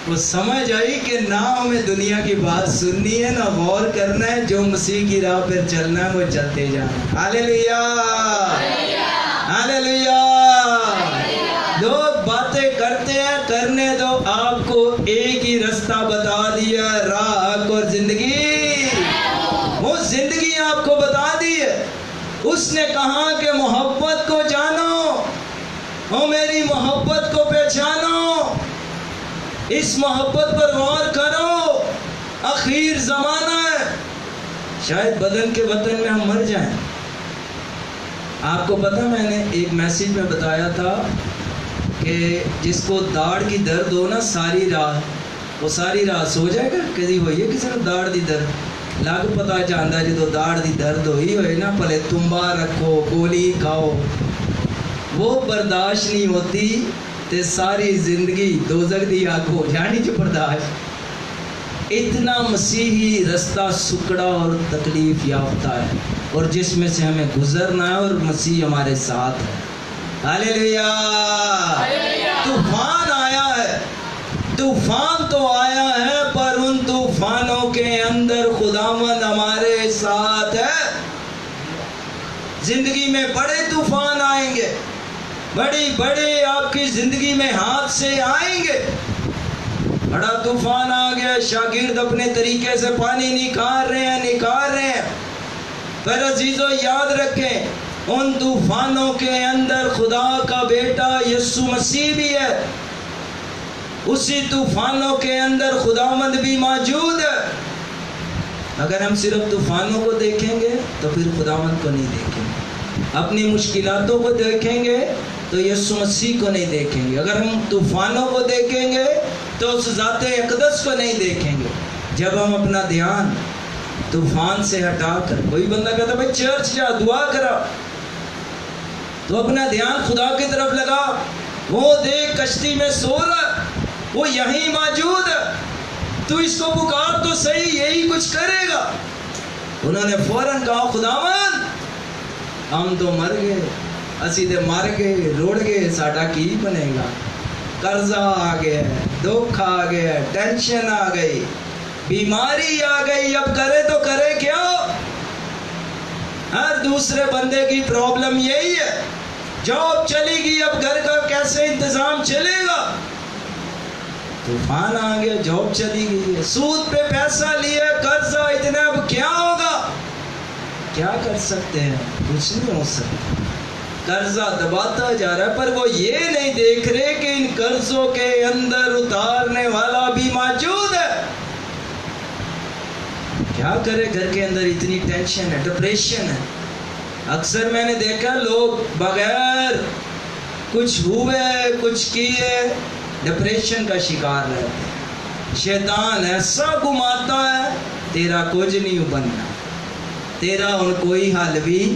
وہ سمجھ آئی کہ نہ ہمیں دنیا کی بات سننی ہے نہ غور کرنا ہے, جو مسیح کی راہ پر چلنا ہے وہ چلتے جانا. ہاللیلویا ہاللیلویا. لوگ باتیں کرتے ہیں, کرنے دو. آپ کو ایک ہی رستہ بتا دیا, راہ حق اور زندگی. وہ زندگی آپ کو بتا دی ہے. اس نے کہا کہ محبت کو جانو, اور میری محبت کو پہچانو, اس محبت پر غور کرو. اخیر زمانہ ہے, شاید بدن کے وطن میں ہم مر جائیں. آپ کو پتہ میں نے ایک میسیج میں بتایا تھا کہ جس کو داڑھ کی درد ہو نا ساری رات, وہ ساری رات سو جائے گا. کدی ہوئی ہے کسی نے داڑھ دی درد؟ لگ پتا چاہتا ہے جدو داڑھ دی درد ہوئی ہوئے نا, پہلے تمبا رکھو, گولی کھاؤ, وہ برداشت نہیں ہوتی تے ساری زندگی دوزخ دی آگ ہو جانی جو برداشت. اتنا مسیحی رستہ سکڑا اور تکلیف یافتہ ہے, اور جس میں سے ہمیں گزرنا ہے, اور مسیح ہمارے ساتھ ہے. ہاللیلویا. طوفان آیا ہے, طوفان تو آیا ہے, پر ان طوفانوں کے اندر خداوند ہمارے ساتھ ہے. زندگی میں بڑے طوفان آئیں گے, بڑی بڑے آپ کی زندگی میں حادثے آئیں گے. بڑا طوفان آ گیا, شاگرد اپنے طریقے سے پانی نکال رہے ہیں. پر عزیزو یاد رکھیں, ان طوفانوں کے اندر خدا کا بیٹا یسوع مسیح بھی ہے. اسی طوفانوں کے اندر خداوند بھی موجود ہے. اگر ہم صرف طوفانوں کو دیکھیں گے تو پھر خداوند کو نہیں دیکھیں گے. اپنی مشکلاتوں کو دیکھیں گے تو یسوع مسیح کو نہیں دیکھیں گے. اگر ہم طوفانوں کو دیکھیں گے تو اس ذات اقدس کو نہیں دیکھیں گے. جب ہم اپنا دھیان طوفان سے ہٹا کر, کوئی بندہ کہتا بھائی چرچ جا دعا کرا, تو اپنا دھیان خدا کی طرف لگا. وہ دیکھ کشتی میں سو رہا, وہ یہیں موجود ہے, تو اس کو پکار تو صحیح, یہی کچھ کرے گا. انہوں نے فوراً کہا خداوند ہم تو مر گئے, اسی تے مر گئے, روڑ گئے, ساڈا کی بنے گا. قرضہ آ گیا, دکھ آ گیا, ٹینشن آ گئی, بیماری آ گئی, اب کرے تو کرے کیا. ہر دوسرے بندے کی پرابلم یہی ہے, جاب چلی گئی, اب گھر کا کیسے انتظام چلے گا. طوفان آ گیا, جاب چلی گئی, سود پہ پیسہ لیا, قرضہ اتنا, اب کیا ہوگا. کیا کر سکتے ہیں, کچھ نہیں ہو سکتا. قرضہ دباتا جا رہا ہے, پر وہ یہ نہیں دیکھ رہے کہ ان قرضوں کے اندر اتارنے والا بھی موجود ہے. کیا کرے, گھر کے اندر اتنی ٹینشن ہے, ڈپریشن ہے. اکثر میں نے دیکھا لوگ بغیر کچھ ہوئے کچھ کیے ڈپریشن کا شکار رہتے ہیں. شیطان ایسا گھماتا ہے تیرا کچھ نہیں بننا, تیرا ان کوئی حل بھی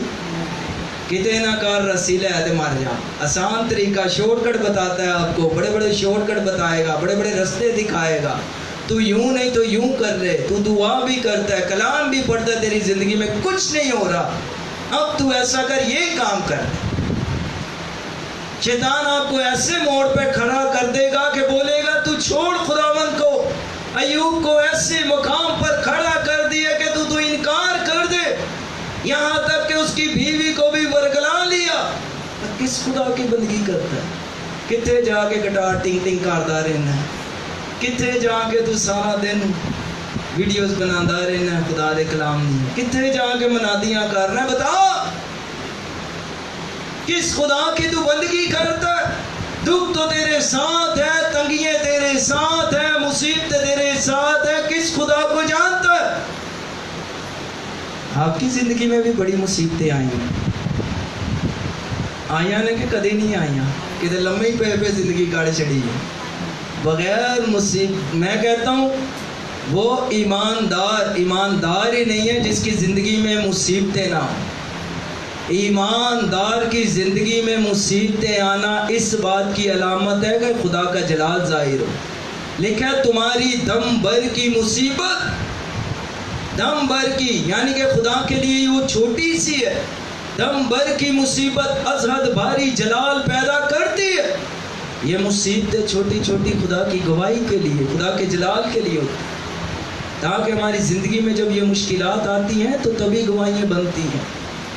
کتے نہ کر رسیلے ہے تے مر جا. آسان طریقہ شارٹ کٹ بتاتا ہے آپ کو, بڑے بڑے شارٹ کٹ بتائے گا, بڑے بڑے رستے دکھائے گا. تو یوں نہیں تو یوں کر لے, تو دعا بھی کرتا ہے, کلام بھی پڑھتا ہے, تیری زندگی میں کچھ نہیں ہو رہا, اب تو ایسا کر, یہ کام کر. شیطان آپ کو ایسے موڑ پہ کھڑا کر دے گا کہ بولے گا تو چھوڑ خداوند کو. ایوب کو ایسے مقام پر کھڑا کر دیا کہ تو انکار کر دے, یہاں تک کہ اس کی بیوی کو بھی ورگلا لیا. کس خدا کی بندگی کرتا ہے, کتنے جا کے گٹار ٹنگ ٹنگ کرتا رہنا ہے, کتنے جا کے تو سارا دن ویڈیوز بناتا رہنا ہے, خدا دے کلام نہیں, کتنے جا کے منادیاں کرنا ہے. بتا کس خدا کی تو بندگی کرتا ہے. دکھ تو تیرے ساتھ ہے, تنگیاں تیرے ساتھ ہے, مصیبتیں تیرے ساتھ ہے, کس خدا کو جانتا ہے. آپ کی زندگی میں بھی بڑی مصیبتیں آئی ہیں, آئیاں نے کہ کدی نہیں آئیاں, کدھر لمبی پہ زندگی کاٹ چڑی ہے بغیر مصیبت. میں کہتا ہوں وہ ایماندار ہی نہیں ہے جس کی زندگی میں مصیبتیں نہ ہوں. ایماندار کی زندگی میں مصیبتیں آنا اس بات کی علامت ہے کہ خدا کا جلال ظاہر ہو. لکھا تمہاری دم بھر کی مصیبت, دم بھر کی, یعنی کہ خدا کے لیے وہ چھوٹی سی ہے. دم بھر کی مصیبت از حد بھاری جلال پیدا کرتی ہے. یہ مصیبتیں چھوٹی چھوٹی خدا کی گواہی کے لیے, خدا کے جلال کے لیے ہوتی, تاکہ ہماری زندگی میں جب یہ مشکلات آتی ہیں تو تبھی گواہیاں بنتی ہیں.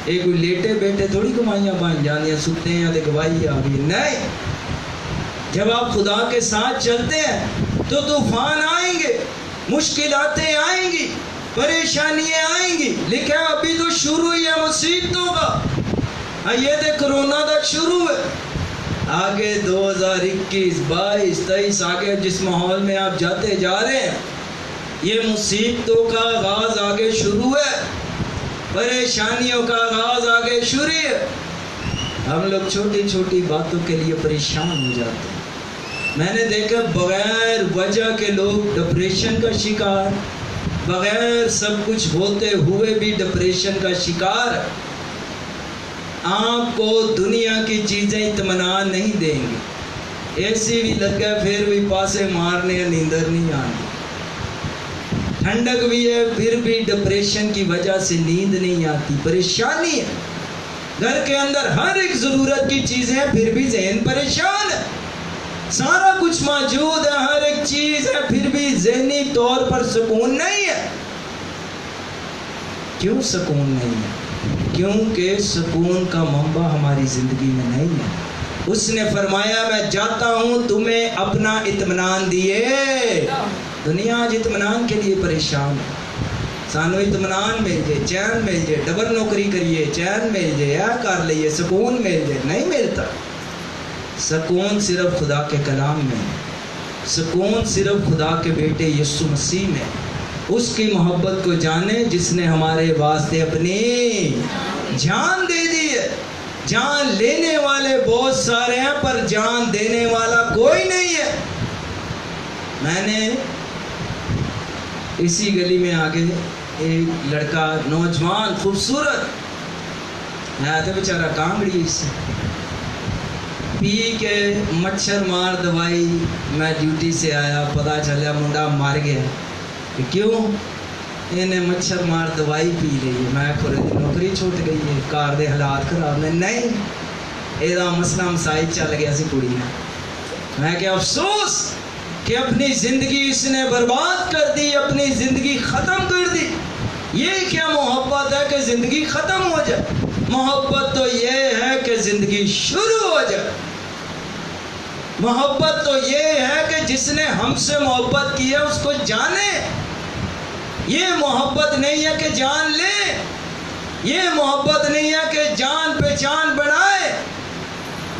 ایک لیٹے بیٹھے تھوڑی گواہیاں بن جاتی ہیں, سکتے ہیں تو گواہی آ گئی. نہیں, جب آپ خدا کے ساتھ چلتے ہیں تو طوفان آئیں گے, مشکلاتیں آئیں گی, پریشانیاں آئیں گی. لکھا ہے ابھی تو شروع ہی ہے مصیبتوں کا, یہ تو کرونا تک شروع ہے, آگے 2021 22 23 آگے جس ماحول میں آپ جاتے جا رہے ہیں, یہ مصیبتوں کا آغاز آگے شروع ہے, پریشانیوں کا آغاز آگے شروع ہے. ہم لوگ چھوٹی چھوٹی باتوں کے لیے پریشان ہو جاتے ہیں. میں نے دیکھا بغیر وجہ کے لوگ ڈپریشن کا شکار, بغیر سب کچھ ہوتے ہوئے بھی ڈپریشن کا شکار. آپ کو دنیا کی چیزیں اطمینان نہیں دیں گی, اے سی بھی لگ گیا پھر بھی پاسے مارنے یا نیندر نہیں آنی, ٹھنڈک بھی ہے پھر بھی ڈپریشن کی وجہ سے نیند نہیں آتی, پریشانی ہے. گھر کے اندر ہر ایک ضرورت کی چیزیں ہیں پھر بھی ذہن پریشان ہے. سارا کچھ موجود ہے, ہر ایک چیز ہے, پھر بھی ذہنی طور پر سکون نہیں ہے. کیوں سکون نہیں ہے؟ کیونکہ سکون کا منبع ہماری زندگی میں نہیں ہے. اس نے فرمایا میں جاتا ہوں تمہیں اپنا اطمینان دیے. دنیا آج اطمینان کے لیے پریشان ہے. سانو اطمینان مل جائے, چین مل جائے, ڈبل نوکری کریے چین مل جائے, یا کر لئیے سکون مل جائے. نہیں ملتا. سکون صرف خدا کے کلام میں, سکون صرف خدا کے بیٹے یسوع مسیح میں. اس کی محبت کو جانے جس نے ہمارے واسطے اپنی جان دے دی ہے. جان لینے والے بہت سارے ہیں پر جان دینے والا کوئی نہیں ہے. میں نے اسی گلی میں آگے ایک لڑکا نوجوان خوبصورت ہے تو بیچارہ کانگڑی سے پی کے مچھر مار دوائی. میں ڈیوٹی سے آیا, پتا چلا منڈا مار گیا. کہ کیوں؟ انہیں مچھر مار دوائی پی لی ہے. میں کھولے نوکری چھوٹ گئی ہے, کار دے حالات خراب نے. نہیں, یہ مسئلہ مسائل چل گیا سی کڑی نے. میں کہ افسوس کہ اپنی زندگی اس نے برباد کر دی, اپنی زندگی ختم کر دی. یہ کیا محبت ہے کہ زندگی ختم ہو جائے؟ محبت تو یہ ہے کہ زندگی شروع ہو جائے. محبت تو یہ ہے کہ جس نے ہم سے محبت کی ہے اس کو جانے. یہ محبت نہیں ہے کہ جان لے, یہ محبت نہیں ہے کہ جان پہچان بنائے.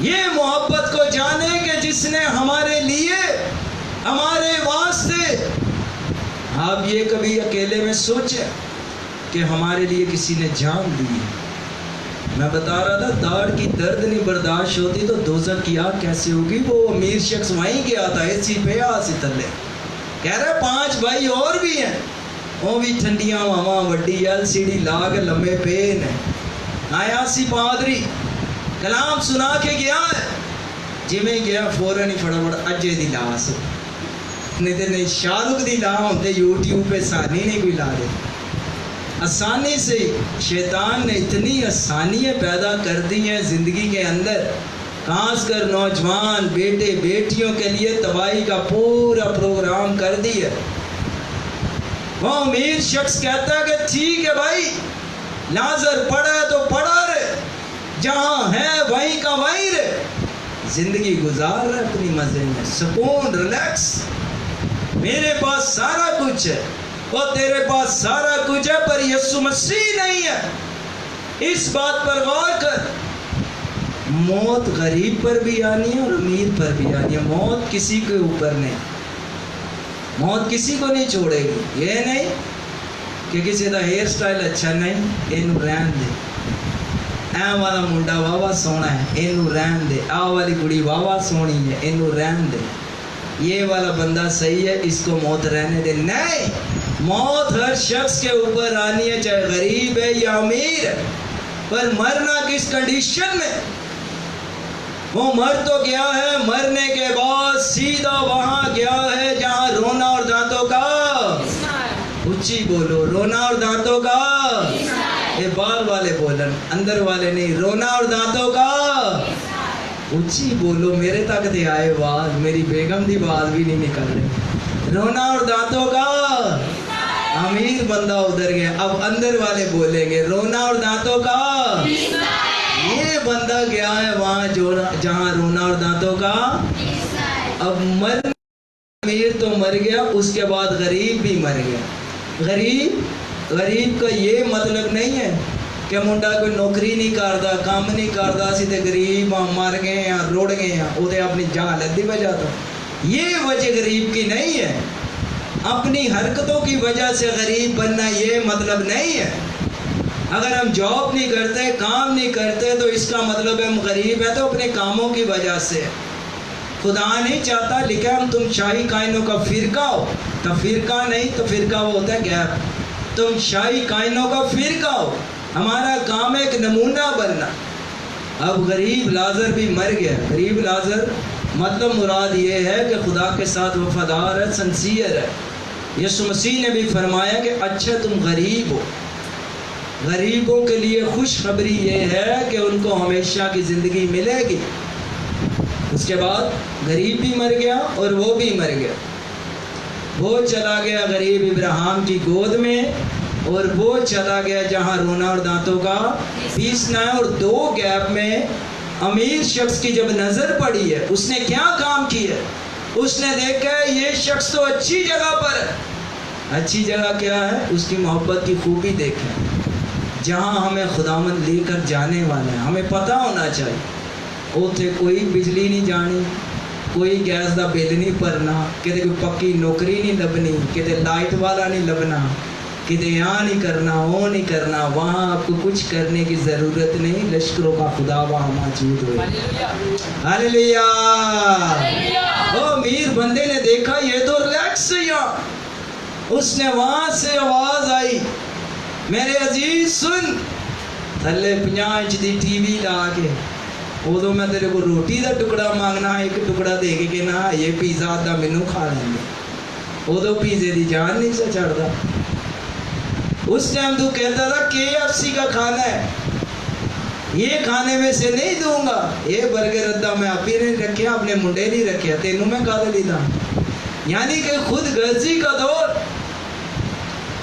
یہ محبت کو جانے کہ جس نے ہمارے لیے, ہمارے واسطے. آپ یہ کبھی اکیلے میں سوچیں کہ ہمارے لیے کسی نے جان دی. میں بتا رہا تھا داڑھ کی درد نہیں برداشت ہوتی تو دوزخ کی آگ کیسے ہوگی. وہ امیر شخص وہیں گیا تھا اسی پہ آسی تلے, کہہ رہے 5 بھائی اور بھی ہیں, وہ بھی ٹھنڈیاں ماما وڈی LCD لاگ لمبے پین ہیں. آیا سی پادری کلام سنا کے گیا ہے, جی میں گیا فوراً ہی فٹافٹ اجے دی لا سو. نہیں تو نہیں شاہ رخ دی لا ہوتے YouTube پہ سانی نہیں کوئی لا دے. آسانی سے شیطان نے اتنی آسانیاں پیدا کر دی ہیں زندگی کے اندر, خاص کر نوجوان بیٹے بیٹیوں کے لیے تباہی کا پورا پروگرام کر دیا. وہ امیر شخص کہتا ہے کہ ٹھیک ہے بھائی, لازر پڑا ہے تو پڑا رہے, جہاں ہے وہیں کا وہیں رہے. زندگی گزار رہے اپنی مزے میں, سکون, ریلیکس. میرے پاس سارا کچھ ہے, وہ تیرے پاس سارا کچھ ہے, پر یسوع مسیح نہیں ہے. اس بات پر غور کر. موت غریب پر بھی آنی ہے اور امیر پر بھی آنی ہے. موت کسی کے اوپر نہیں, موت کسی کو نہیں چھوڑے گی. یہ نہیں کہ کسی کا ہیئر سٹائل اچھا نہیں, یہ رہن دے. اے والا منڈا واوا سونا ہے, یہ رہن دے. آ والی کڑی واوا سونی ہے, یہ رہن دے. یہ والا بندہ صحیح ہے, اس کو موت رہنے دے. نہیں, موت ہر شخص کے اوپر آنی ہے, چاہے غریب ہے یا امیر ہے. پر مرنا کس کنڈیشن میں؟ وہ مر تو گیا ہے, مرنے کے بعد سیدھا وہاں گیا ہے جہاں رونا اور دانتوں کا, اچھی بولو, رونا اور دانتوں کا. یہ باہر والے بولن, اندر والے نہیں. رونا اور دانتوں کا, اچھی بولو. میرے تک دے آئے آواز, میری بیگم دی آواز بھی نہیں نکل رہی. رونا اور دانتوں کا. امیر بندہ ادھر گیا, اب اندر والے بولیں گے رونا اور دانتوں کا. یہ بندہ گیا ہے وہاں جہاں رونا اور دانتوں کا. اب امیر تو مر گیا, اس کے بعد غریب بھی مر گیا. غریب کا یہ مطلب نہیں ہے کہ منڈا کوئی نوکری نہیں کرتا, کام نہیں کرتا, سی تے غریب مر گئے ہیں, روڑ گئے ہیں, وہ تے اپنی جہالت دی وجہ تو. یہ وجہ غریب کی نہیں ہے. اپنی حرکتوں کی وجہ سے غریب بننا یہ مطلب نہیں ہے. اگر ہم جاب نہیں کرتے, کام نہیں کرتے, تو اس کا مطلب ہم غریب ہیں تو اپنے کاموں کی وجہ سے. خدا نہیں چاہتا لیکن ہم تم شاہی کائنوں کا فرقہ ہو. تو فرقہ نہیں, تو فرقہ وہ ہوتا ہے گیپ. تم شاہی کائنوں کا فرقہ ہو. ہمارا کام ہے ایک نمونہ بننا. اب غریب لازر بھی مر گیا. غریب لازر مطلب مراد یہ ہے کہ خدا کے ساتھ وفادار ہے, سنسیئر ہے. یسوع مسیح نے بھی فرمایا کہ اچھا تم غریب ہو. غریبوں کے لیے خوشخبری یہ ہے کہ ان کو ہمیشہ کی زندگی ملے گی. اس کے بعد غریب بھی مر گیا اور وہ بھی مر گیا. وہ چلا گیا غریب ابراہیم کی گود میں, اور وہ چلا گیا جہاں رونا اور دانتوں کا پیسنا ہے. اور 2 گیپ میں امیر شخص کی جب نظر پڑی ہے اس نے کیا کام کیا ہے؟ اس نے دیکھا ہے یہ شخص تو اچھی جگہ پر ہے۔ اچھی جگہ کیا ہے؟ اس کی محبت کی خوبی دیکھیں، جہاں ہمیں خداوند لے کر جانے والا ہے ہمیں پتہ ہونا چاہیے۔ اوتھے کوئی بجلی نہیں جانی، کوئی گیس دا بل نہیں بھرنا، کتے کوئی پکی نوکری نہیں لبنی، کتے لائٹ والا نہیں لبنا، کتے یہاں نہیں کرنا وہ نہیں کرنا، وہاں آپ کو کچھ کرنے کی ضرورت نہیں، لشکروں کا خدا وہاں موجود ہوئے۔ ہاللیلویا۔ او امیر بندے نے دیکھا یہ تو ریلیکس ہے یہاں، اس نے وہاں سے آواز آئی، میرے عزیز سن، تھلے 50 انچ دی ٹی وی لا کے ادو میں تیرے کو روٹی دا ٹکڑا مانگنا، ایک ٹکڑا دے کے کہ نہ یہ پیزا آدھا مینوں کھا لیں گے، ادو پیزے دی جان نہیں سے چڑھتا۔ اس ٹائم تو کہتا تھا KFC کا کھانا ہے، یہ کھانے میں سے نہیں دوں گا، یہ برگر ادھا میں آپ ہی نہیں رکھیا، اپنے منڈے نہیں رکھیا، تینوں میں کھا لیتا۔ یعنی کہ خود غرضی کا دور۔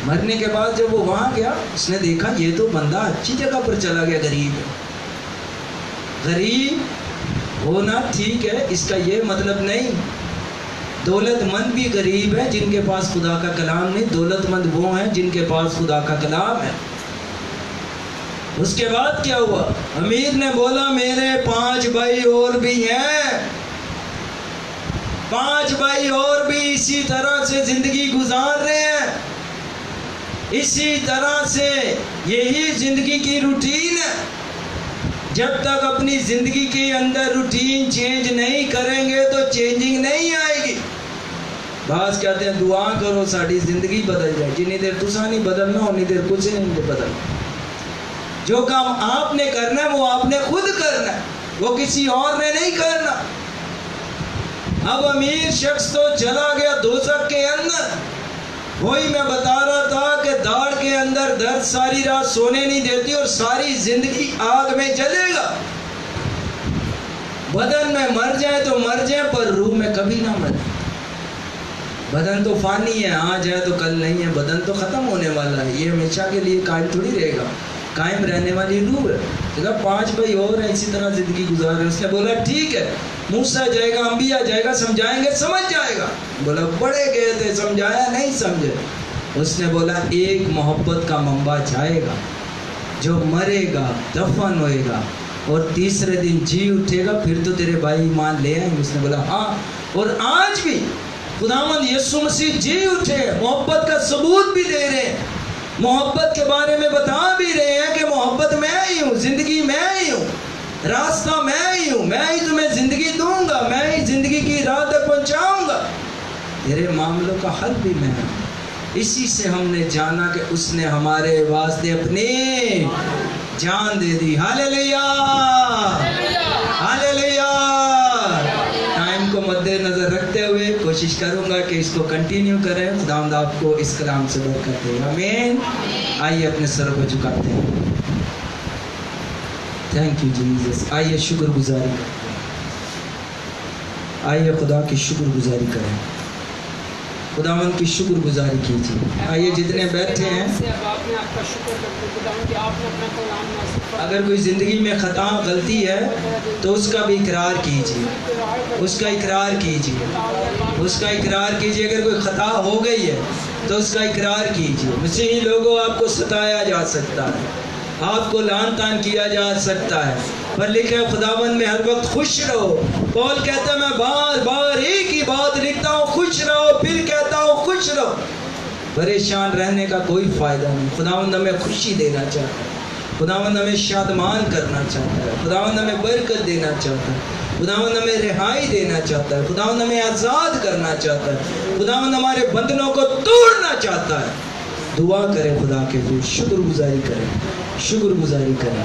مرنے کے بعد جب وہ وہاں گیا اس نے دیکھا یہ تو بندہ اچھی جگہ پر چلا گیا، غریب ہے۔ غریب ہونا ٹھیک ہے، اس کا یہ مطلب نہیں، دولت مند بھی غریب ہے جن کے پاس خدا کا کلام نہیں، دولت مند وہ ہیں جن کے پاس خدا کا کلام ہے۔ اس کے بعد کیا ہوا؟ امیر نے بولا میرے 5 بھائی اور بھی ہیں، 5 بھائی اور بھی اسی طرح سے زندگی گزار رہے ہیں، اسی طرح سے یہی زندگی کی روٹین ہے۔ جب تک اپنی زندگی کے اندر روٹین چینج نہیں کریں گے تو چینجنگ نہیں آئے گی۔ بعض کہتے ہیں دعا کرو ساری زندگی بدل جائے، جنی دیر تسا نہیں بدلنا انی دیر کچھ نہیں بدلنا۔ جو کام آپ نے کرنا ہے وہ آپ نے خود کرنا ہے، وہ کسی اور نے نہیں کرنا۔ اب امیر شخص تو چلا گیا دوزخ کے اندر۔ وہی میں بتا رہا تھا کہ داڑھ کے اندر درد ساری رات سونے نہیں دیتی اور ساری زندگی آگ میں جلے گا۔ بدن میں مر جائے تو مر جائے پر روح میں کبھی نہ مرے۔ بدن تو فانی ہے، آج ہے تو کل نہیں ہے، بدن تو ختم ہونے والا ہے، یہ ہمیشہ کے لیے قائم تھوڑی رہے گا، قائم رہنے والی روح ہے۔ دیکھا 5 بھائی اور ہیں اسی طرح زندگی گزار رہے ہیں۔ اس نے بولا ٹھیک ہے، موسیٰ جائے گا، انبیاء جائے گا، سمجھائیں گے، سمجھ جائے گا۔ بولا بڑے گئے تھے سمجھایا نہیں سمجھے۔ اس نے بولا ایک محبت کا منبع جائے گا، جو مرے گا دفن ہوئے گا اور تیسرے دن جی اٹھے گا، پھر تو تیرے بھائی ایمان لے آئیں گے۔ اس نے بولا ہاں، اور آج بھی خداوند یسوع مسیح جی اٹھے، محبت کا ثبوت بھی دے رہے ہیں، محبت کے بارے میں بتا بھی رہے ہیں کہ محبت میں ہی ہوں، زندگی میں ہی ہوں، راستہ میں ہی ہوں، میں ہی تمہیں زندگی دوں گا، میں ہی زندگی کی راہ تک پہنچاؤں گا، تیرے معاملوں کا حل بھی میں ہوں۔ اسی سے ہم نے جانا کہ اس نے ہمارے واسطے اپنی جان دے دی۔ ہاللیلویا، ہاللیلویا۔ ٹائم کو مد نظر رکھتے ہوئے کوشش کروں گا کہ اس کو کنٹینیو کریں۔ خداوند آپ کو اس کلام سے برکت دے، آمین۔ آئیے اپنے سر کو جھکاتے ہیں۔ Thank you Jesus. آئیے شکر گزاری کریں، آئیے خدا کی شکر گزاری کریں، خداوند کی شکر گزاری کیجیے۔ آئیے جتنے بیٹھے ہیں، اگر کوئی زندگی میں خطا غلطی ہے تو اس کا بھی اقرار کیجیے، اس کا اقرار کیجیے، اس کا اقرار کیجیے۔ اگر کوئی خطا ہو گئی ہے تو اس کا اقرار کیجیے۔ مسیحی لوگوں آپ کو ستایا جا سکتا ہے، آپ کو لعن طعن کیا جا سکتا ہے، پر لکھا ہے خداوند میں ہر وقت خوش رہو۔ پول کہتا ہے میں بار بار ایک ہی بات لکھتا ہوں، خوش رہو، پھر کہتا ہوں خوش رہو۔ پریشان رہنے کا کوئی فائدہ نہیں۔ خداوند ہمیں خوشی دینا چاہتا ہے، خداوند ہمیں شادمان کرنا چاہتا ہے، خداوند ہمیں برکت دینا چاہتا ہے، خداوند ہمیں رہائی دینا چاہتا ہے، خداوند ہمیں آزاد کرنا چاہتا ہے، خداوند ہمارے بندنوں کو توڑنا چاہتا ہے۔ دعا کریں خدا کے لیے، شکر گزاری کریں، شکر گزاری کریں۔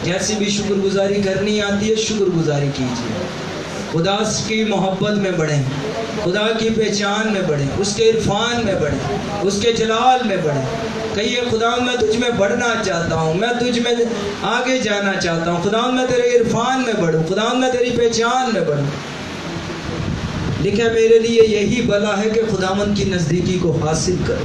جیسی بھی شکر گزاری کرنی آتی ہے شکر گزاری کیجیے۔ خدا کی محبت میں بڑھیں، خدا کی پہچان میں بڑھیں، اس کے عرفان میں بڑھیں، اس کے جلال میں بڑھیں۔ کہیے خدا میں تجھ میں بڑھنا چاہتا ہوں، میں تجھ میں آگے جانا چاہتا ہوں، خدا میں تیرے عرفان میں بڑھوں، خدا میں تیری پہچان میں بڑھوں۔ لکھا میرے لیے یہی بلا ہے کہ خداوند کی نزدیکی کو حاصل کرو۔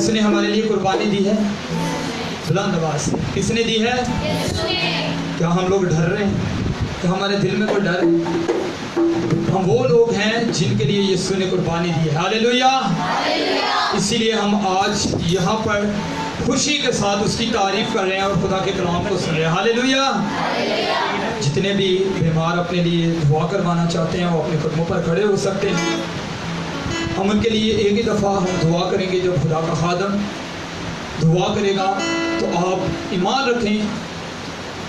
کس نے ہمارے لیے قربانی دی ہے؟ بلند آواز سے کس نے دی ہے؟ کیا ہم لوگ ڈر رہے ہیں؟ کیا ہمارے دل میں کوئی ڈر ہے؟ ہم وہ لوگ ہیں جن کے لیے یسوع نے قربانی دی ہے. ہاللیلویہ. اسی لیے ہم آج یہاں پر خوشی کے ساتھ اس کی تعریف کر رہے ہیں اور خدا کے کلام کو سن رہے ہیں. ہاللیلویہ. جتنے بھی بیمار اپنے لیے دعا کروانا چاہتے ہیں وہ اپنے قدموں پر کھڑے ہو سکتے ہیں. ہم ان کے لیے ایک ہی دفعہ ہم دعا کریں گے. جب خدا کا خادم دعا کرے گا تو آپ ایمان رکھیں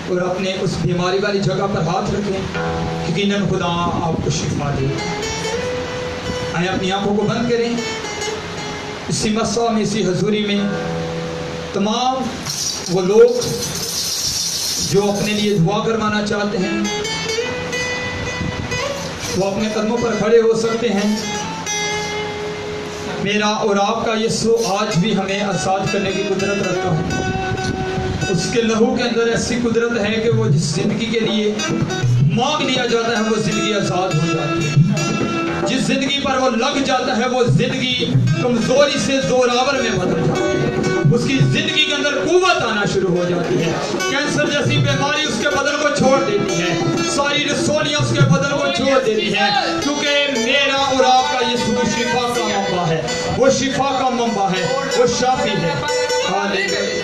اور اپنے اس بیماری والی جگہ پر ہاتھ رکھیں. یقیناً خدا آپ کو شفا دے. آئیں اپنی آنکھوں کو بند کریں. اسی مسا میں اسی حضوری میں تمام وہ لوگ جو اپنے لیے دعا کروانا چاہتے ہیں وہ اپنے قدموں پر کھڑے ہو سکتے ہیں. میرا اور آپ کا یسوع آج بھی ہمیں آزاد کرنے کی قدرت رکھتا ہے. اس کے لہو کے اندر ایسی قدرت ہے کہ وہ جس زندگی کے لیے مانگ لیا جاتا ہے وہ زندگی آزاد ہو جاتی ہے. جس زندگی پر وہ لگ جاتا ہے وہ زندگی کمزوری سے زوراور میں بدل جاتی ہے. اس کی زندگی کے اندر قوت آنا شروع ہو جاتی ہے. کینسر جیسی بیماری اس کے بدن کو چھوڑ دیتی ہے. ساری رسولیاں اس کے بدن کو چھوڑ دیتی ہیں. کیونکہ میرا اور آپ کا یسوع شفا کا منبع ہے. وہ شفا کا منبع ہے. وہ شافی ہے. ہاللیلویہ.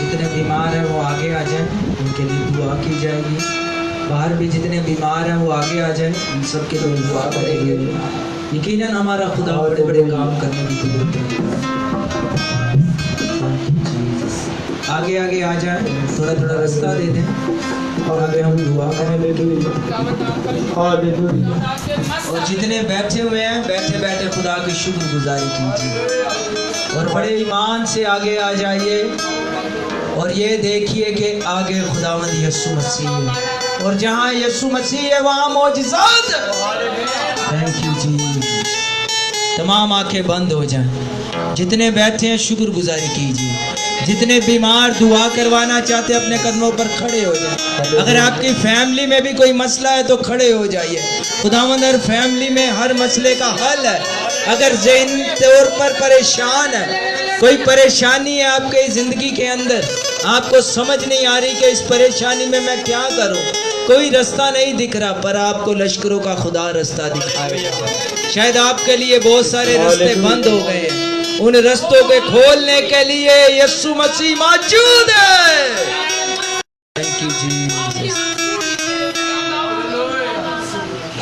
جتنے بیمار ہیں وہ آگے آ جائیں. ان کے لیے دعا کی جائے گی. باہر بھی جتنے بیمار ہیں وہ آگے آ جائیں. ان سب کے لیے دعا کریں گے. یقیناً ہمارا خدا بڑے بڑے کام کرنے کی قدرت ہے. آگے آگے آ جائیں. تھوڑا تھوڑا راستہ دے دیں اور آگے ہم دعا کریں. اور جتنے بیٹھے ہوئے ہیں بیٹھے بیٹھے خدا کی شکر گزاری کیجیے اور بڑے ایمان سے آگے آ جائیے. اور یہ دیکھیے کہ آگے خداوند یسوع مسیح ہے اور جہاں یسوع مسیح ہے وہاں معجزات. Thank you Jesus. تمام آنکھیں بند ہو جائیں. جتنے بیٹھے ہیں شکر گزاری کیجیے. جتنے بیمار دعا کروانا چاہتے ہیں اپنے قدموں پر کھڑے ہو جائیں. اگر آپ کی فیملی میں بھی کوئی مسئلہ ہے تو کھڑے ہو جائیے. خداوند ہر فیملی میں ہر مسئلے کا حل ہے. اگر ذہنی طور پر پریشان ہے, کوئی پریشانی ہے آپ کے زندگی کے اندر, آپ کو سمجھ نہیں آ رہی کہ اس پریشانی میں کیا کروں, کوئی رستہ نہیں دکھ رہا, پر آپ کو لشکروں کا خدا رستہ دکھائے. شاید آپ کے لیے بہت سارے رستے بند ہو گئے ہیں. ان رستوں کے کھولنے کے لیے یسوع مسیح موجود ہے. Thank you Jesus.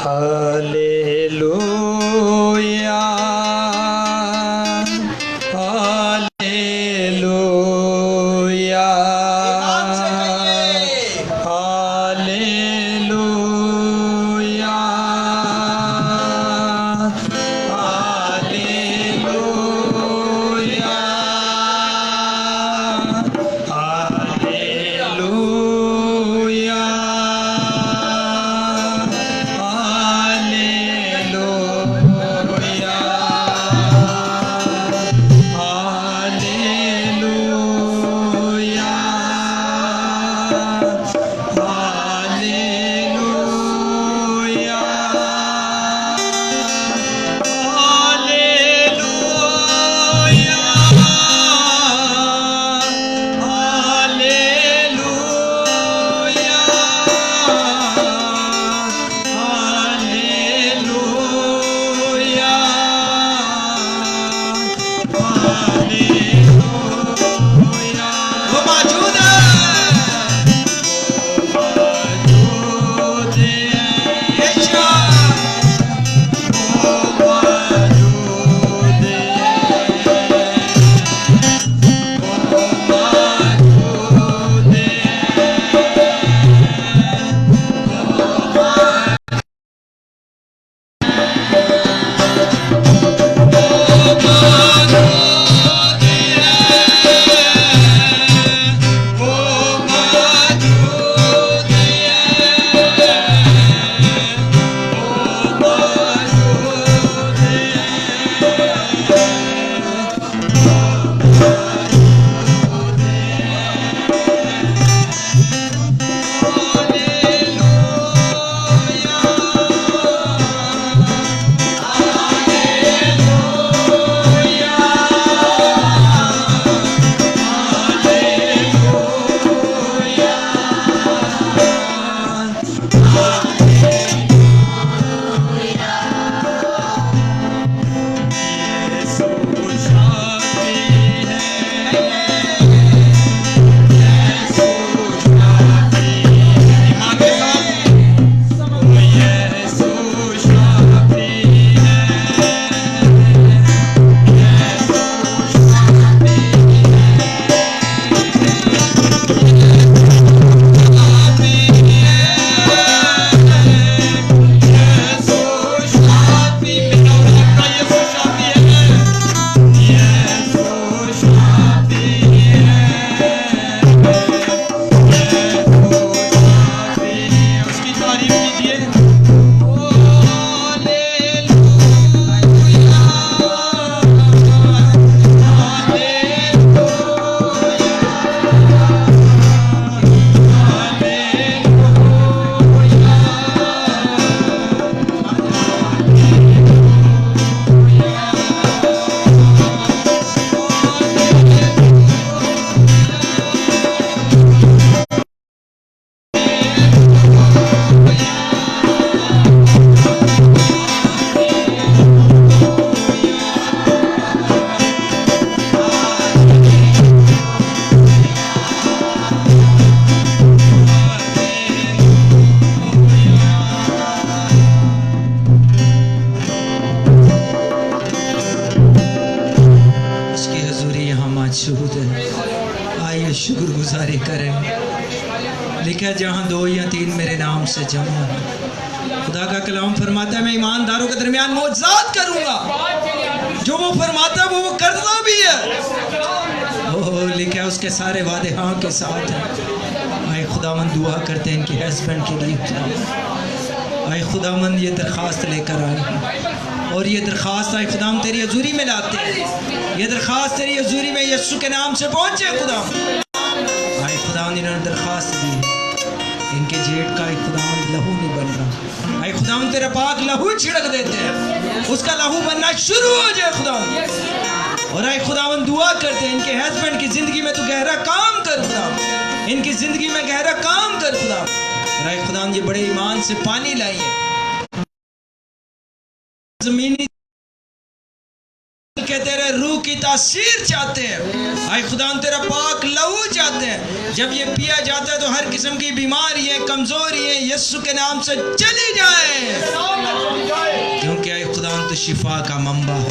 ہاللیلویہ. جاری کرے. لکھا ہے جہاں 2 یا 3 میرے نام سے جمع ہو. خدا کا کلام فرماتا ہے میں ایمانداروں کے درمیان معجزات کروں گا. جو وہ فرماتا ہے وہ کرتا بھی ہے. لکھا ہے اس کے سارے وعدے ہاں کے ساتھ ہیں. آئے خداوند دعا کرتے ہیں ان کے ہسبینڈ کے لیے. آئے خداوند یہ درخواست لے کر آئے اور یہ درخواست آئے خداوند تیری حضوری میں لاتے ہیں. یہ درخواست تیری حضوری میں یسوع کے نام سے پہنچے خداوند. آئے خداوند انہوں نے درخواست دی ان کے جیٹ کا ایک خداوند لہو نہیں بن رہا. آئے خداوند تیرا پاک لہو چھڑک دیتے ہیں اس کا لہو بننا شروع ہو جائے خداوند. اور آئے خداوند دعا کرتے ہیں ان کے ہسبینڈ کی زندگی میں تو گہرا کام کر خداوند. ان کی زندگی میں گہرا کام کر خداوند. اور آئے خداوند یہ بڑے ایمان سے پانی لائیے زمینی کہ تیرے روح کی تاثیر چاہتے ہیں. آئے خداوند تیرا پاک لہو چاہتے ہیں. جب یہ پیا جاتا ہے تو ہر قسم کی بیماریاں کمزوریاں یسوع کے نام سے چلی جائیں کیونکہ آئے خداوند تو شفا کا منبع ہے.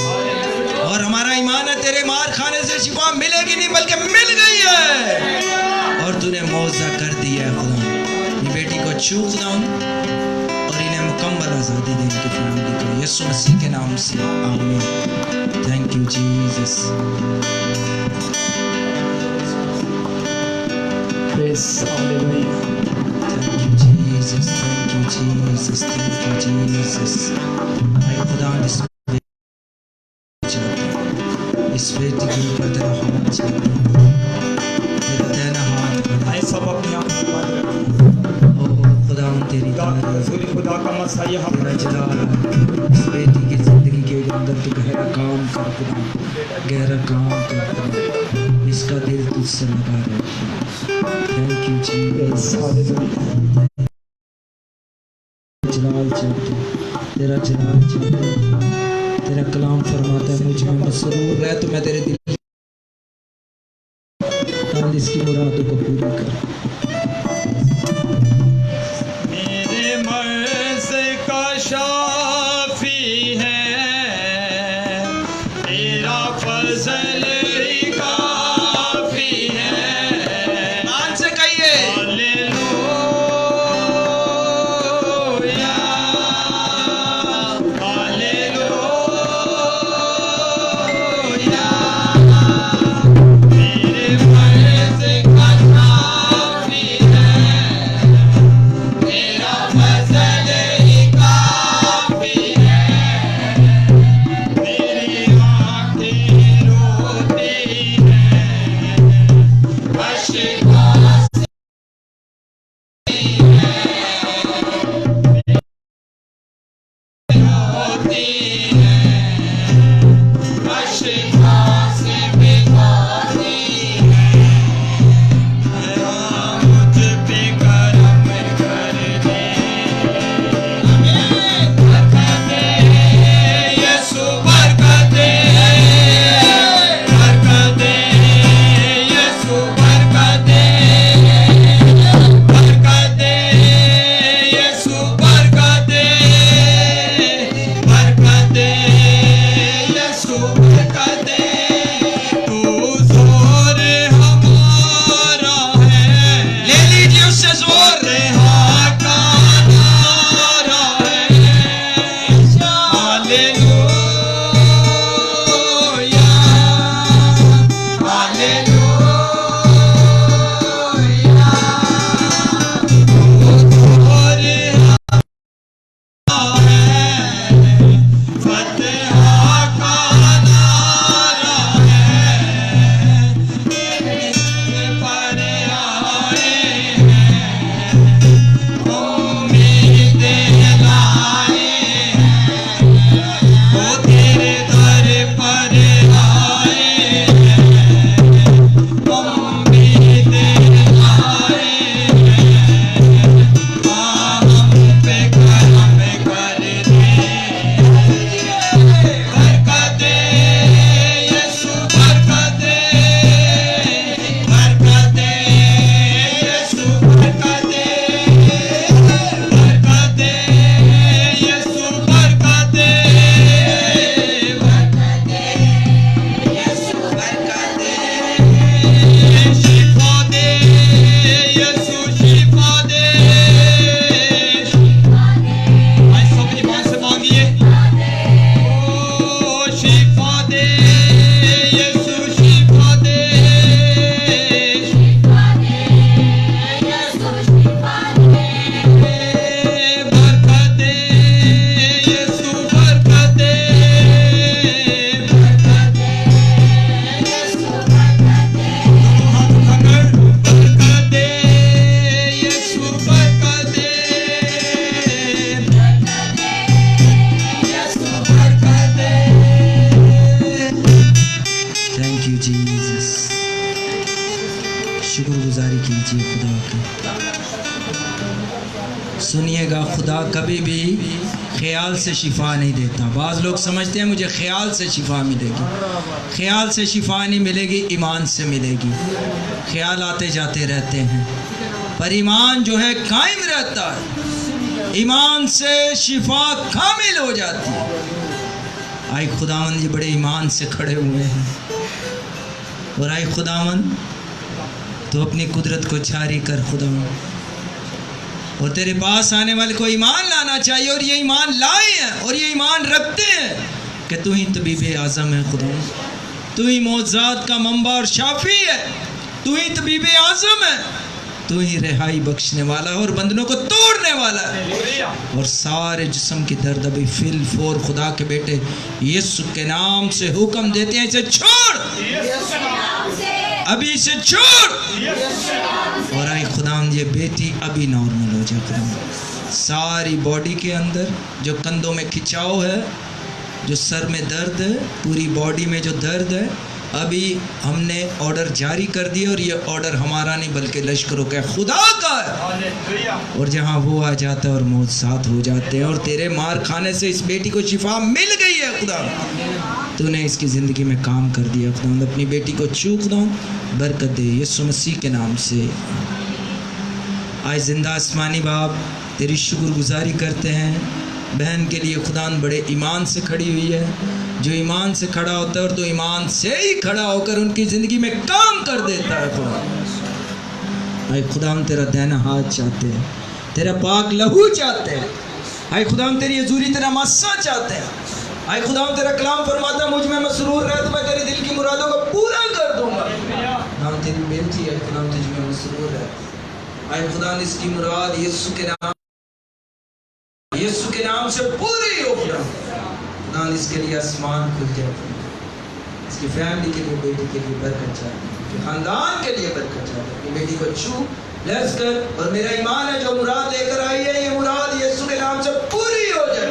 اور ہمارا ایمان ہے تیرے مار کھانے سے شفا ملے گی نہیں بلکہ مل گئی ہے اور تو نے معجزہ کر دیا ہے. خداوند یہ بیٹی کو چھو خداوند اور انہیں مکمل آزادی دے ان کی فیملی کو یسوع مسیح کے نام سے آمین. Thank you, Jesus. Praise Hallelujah. Thank you, Jesus. Thank you, Jesus. Thank you, Jesus. اے خدا اس بیٹی کے اوپر تیرا ہاتھ چاہتا ہوں. تیرا دینا ہاتھ بڑھا. آئے سب اپنی آنکھیں بند رکھیں. خدا تیری حضور خدا کا مسا یہاں تیرا جلال ہے. اس بیٹی کی زندگی کے اندر تو گہرا کام کر خدا. گہرا کام کر خدا. اس کا دل تجھ سے لگا رہے. Thank you Jesus. جلال چاہتے تیرا جلال چاہتے. تیرا کلام فرماتا ہے مجھ میں مسرور رہ تو میں تیرے دل اس کی مرادوں کو پوری کر. میرے مرض کا شافی ہے تیرا فضل ہی کافی ہے. مان سے کہیے ہاللویا ہاللویا. میرے مرض کا شافی خدا کی. سنیے گا، خدا کبھی بھی خیال سے شفا نہیں دیتا. بعض لوگ سمجھتے ہیں مجھے خیال سے شفا ملے گی. خیال سے شفا نہیں ملے گی، ایمان سے ملے گی. خیال آتے جاتے رہتے ہیں، پر ایمان جو ہے قائم رہتا ہے. ایمان سے شفا کامل ہو جاتی ہے. آئے خداوند، یہ بڑے ایمان سے کھڑے ہوئے ہیں، اور آئے خداوند تو اپنی قدرت کو جاری کر خداوند. اور تیرے پاس آنے والے کو ایمان لانا چاہیے، اور یہ ایمان لائے ہیں اور یہ ایمان رکھتے ہیں کہ تو ہی طبیب اعظم ہے خداوند. تو ہی معجزات کا منبع اور شافی ہے. تو ہی طبیب اعظم ہے. تو ہی رہائی بخشنے والا اور بندنوں کو توڑنے والا ہے. اور سارے جسم کی درد ابھی فل فور خدا کے بیٹے یسوع کے نام سے حکم دیتے ہیں، اسے چھوڑ، ابھی اسے چھوڑ. اور آئی خداوند یہ بیٹی ابھی نارمل ہو جائے خداوند. ساری باڈی کے اندر جو کندھوں میں کھچاؤ ہے، جو سر میں درد ہے، پوری باڈی میں جو درد ہے، ابھی ہم نے آرڈر جاری کر دیا، اور یہ آرڈر ہمارا نہیں بلکہ لشکروں کا خدا کا ہے. اور جہاں وہ آ جاتا ہے اور معجزات ہو جاتے ہیں. اور تیرے مار کھانے سے اس بیٹی کو شفا مل گئی ہے خدا. تو نے اس کی زندگی میں کام کر دیا خدا. اپنی بیٹی کو چھو خدا، برکت دے یسوع مسیح کے نام سے. آج زندہ آسمانی باپ تیری شکر گزاری کرتے ہیں بہن کے لیے خدا، بڑے ایمان سے کھڑی ہوئی ہے. جو ایمان سے کھڑا ہوتا ہے اور تو ایمان سے ہی کھڑا ہو کر ان کی زندگی میں کام کر دیتا ہے خدا. اے خدا ہم تیرا دہنا ہاتھ چاہتے ہیں، تیرا پاک لہو چاہتے ہیں. اے خدا ہم تیری حضوری، تیرا مسا چاہتے ہیں. اے خدا ہم تیرا کلام فرماتا ہے مجھ میں مسرور رہ تو میں تیرے دل کی مرادوں کو پورا کر دوں گا. ہم تیری بیٹی ہے خدا، ہم تجھ میں مسرور ہے. اے خدا اس کی مراد یسوع کے نام سے پوری ہو خدا. خدا اس کے لیے آسمان کھل جائے، اس کی فیملی کے لیے، بیٹی کے لیے برکت چاہیے، خاندان کے لیے برکت چاہیے. اپنی بیٹی کو چھو بلیس کر. اور میرا ایمان ہے جو مراد لے کر آئی ہے، یہ مراد یسوع کے نام سے پوری ہو جائے.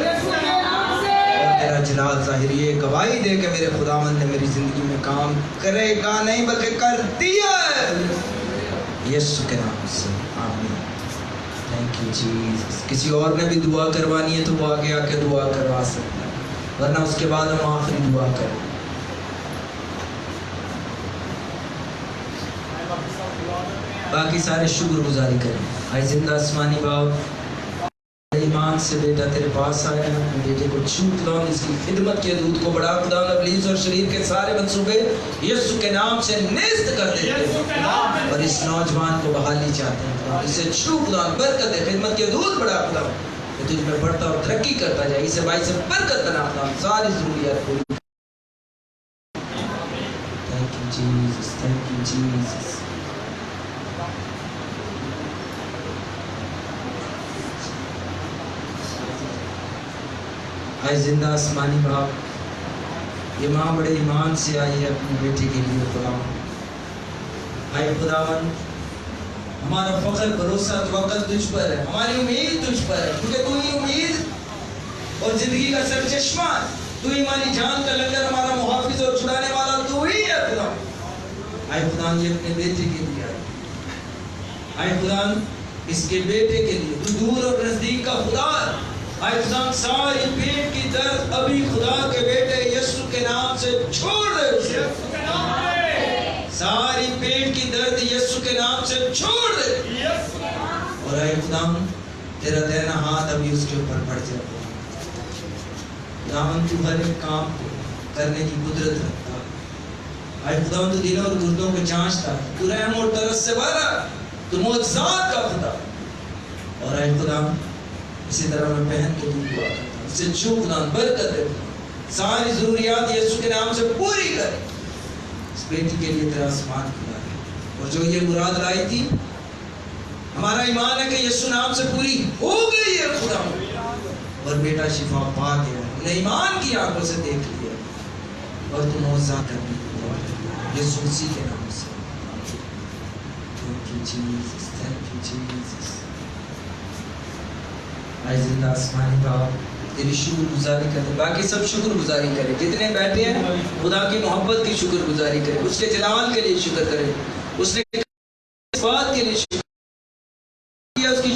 اور تیرا جلال ظاہر یہ گواہی دے کہ میرے خداوند نے میری زندگی میں کام کرے گا نہیں بلکہ کر دیا ہے، یسوع کے نام سے آمین. Thank you Jesus. کسی اور نے بھی دعا کروانی ہے تو وہ آگے آ کے دعا کروا سکتا ہے، ورنہ اس کے بعد ہم آخری دعا کریں. باقی سارے شکر گزاری کریں. آئے زندہ آسمانی باپ ایمان سے بیٹا تیرے پاس آیا ہے، اپنے بیٹے کو چھوٹ لاؤ، اس کی خدمت کے دودھ کو بڑھا خدا. ابلیس اور شریر کے سارے منصوبے یسوع کے نام سے نیست کر دیتے ہیں، اور اس نوجوان کو بحالی چاہتے ہیں. اسے چھو خدا، برکت دے، خدمت کے دودھ بڑھا خدا، کہ تجھ میں بڑھتا اور ترقی کرتا جائے. اسے باعث سے برکت بنا خدا، ساری ضروریات پوری. Thank you Jesus, thank you Jesus. آج زندہ آسمانی باپ یہ ماں بڑے ایمان سے آئی ہے اپنی بیٹی کے لیے خدا. آئے خداوند ہمارا فخر بھروسہ توکل تجھ پر ہے، ہماری امید تجھ پر ہے، کیونکہ تو ہی امید اور زندگی کا سر چشمہ ہے. تو ہی ہماری جان کا لنگر، ہمارا محافظ اور چھڑانے والا تو ہی ہے خدا. آئے خدا یہ اپنے بیٹے کے لیے آئے. آئے خدا اس کے بیٹے کے لیے تو دور اور نزدیک کا خدا ہے. آئے خدا ساری پیٹ کی درد ابھی خدا کے بیٹے یسوع کے نام سے چھوڑ دے اسے. ساری پیٹ کی درد یسوع کے نام سے چھوڑ دے. اور اے خدا تیرا دینا ہاتھ ابھی اس کے اوپر پڑ جائے. خداوند تو ہر ایک کام کو کرنے کی قدرت رکھتا ہے. اے خداوند تو دلوں اور گردوں کو جانچتا ہے. تو رحم اور ترس سے بھرا، تو معجزات کا خدا. اور اے خدا اسی طرح میں بہن کے لیے دعا کرتا ہوں، اسے چھو خدا، برکت دے، ساری ضروریات یسوع کے نام سے پوری کر. اس بیٹی کے لیے تیرا آسمان کھلا ہے، اور جو یہ مراد لائی تھی ہمارا ایمان ہے کہ یسوع نام سے پوری ہو گئی ہے خدا. اور بیٹا شفا پا گیا، انہیں ایمان کی آنکھوں سے دیکھ لیا، اور تم معجزات کرنے یسوع مسیح کے نام سے. Thank you Jesus, thank you Jesus. آئے زندہ آسمانی باپ تیری شکر گزاری کرتے. باقی سب شکر گزاری کریں، جتنے بیٹھے ہیں خدا کی محبت کی شکر گزاری کریں، اس کے جلال کے لیے شکر کریں، اس نے اس بات کے لیے شکر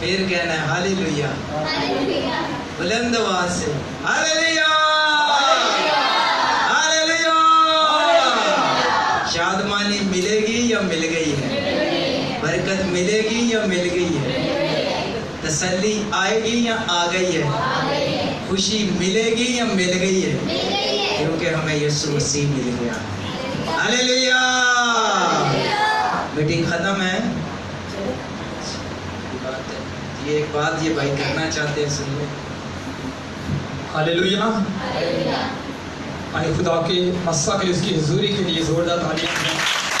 پھر کہنا ہے ہاللویا، بلند آواز سے ہاللویا، ہاللویا۔ شادمانی ملے گی یا مل گئی ہے؟ برکت ملے گی یا مل گئی ہے؟ تسلی آئے گی یا آ گئی ہے؟ خوشی ملے گی یا مل گئی ہے؟ کیونکہ ہمیں یسوع مسیح مل گیا۔ ہاللویا۔ میٹنگ ختم ہے۔ یہ ایک بات یہ بھائی کرنا چاہتے ہیں، سن لو۔ ہاللویا۔ آئے خدا کے مسا کے اس کی حضوری کے لیے زوردار تالیاں۔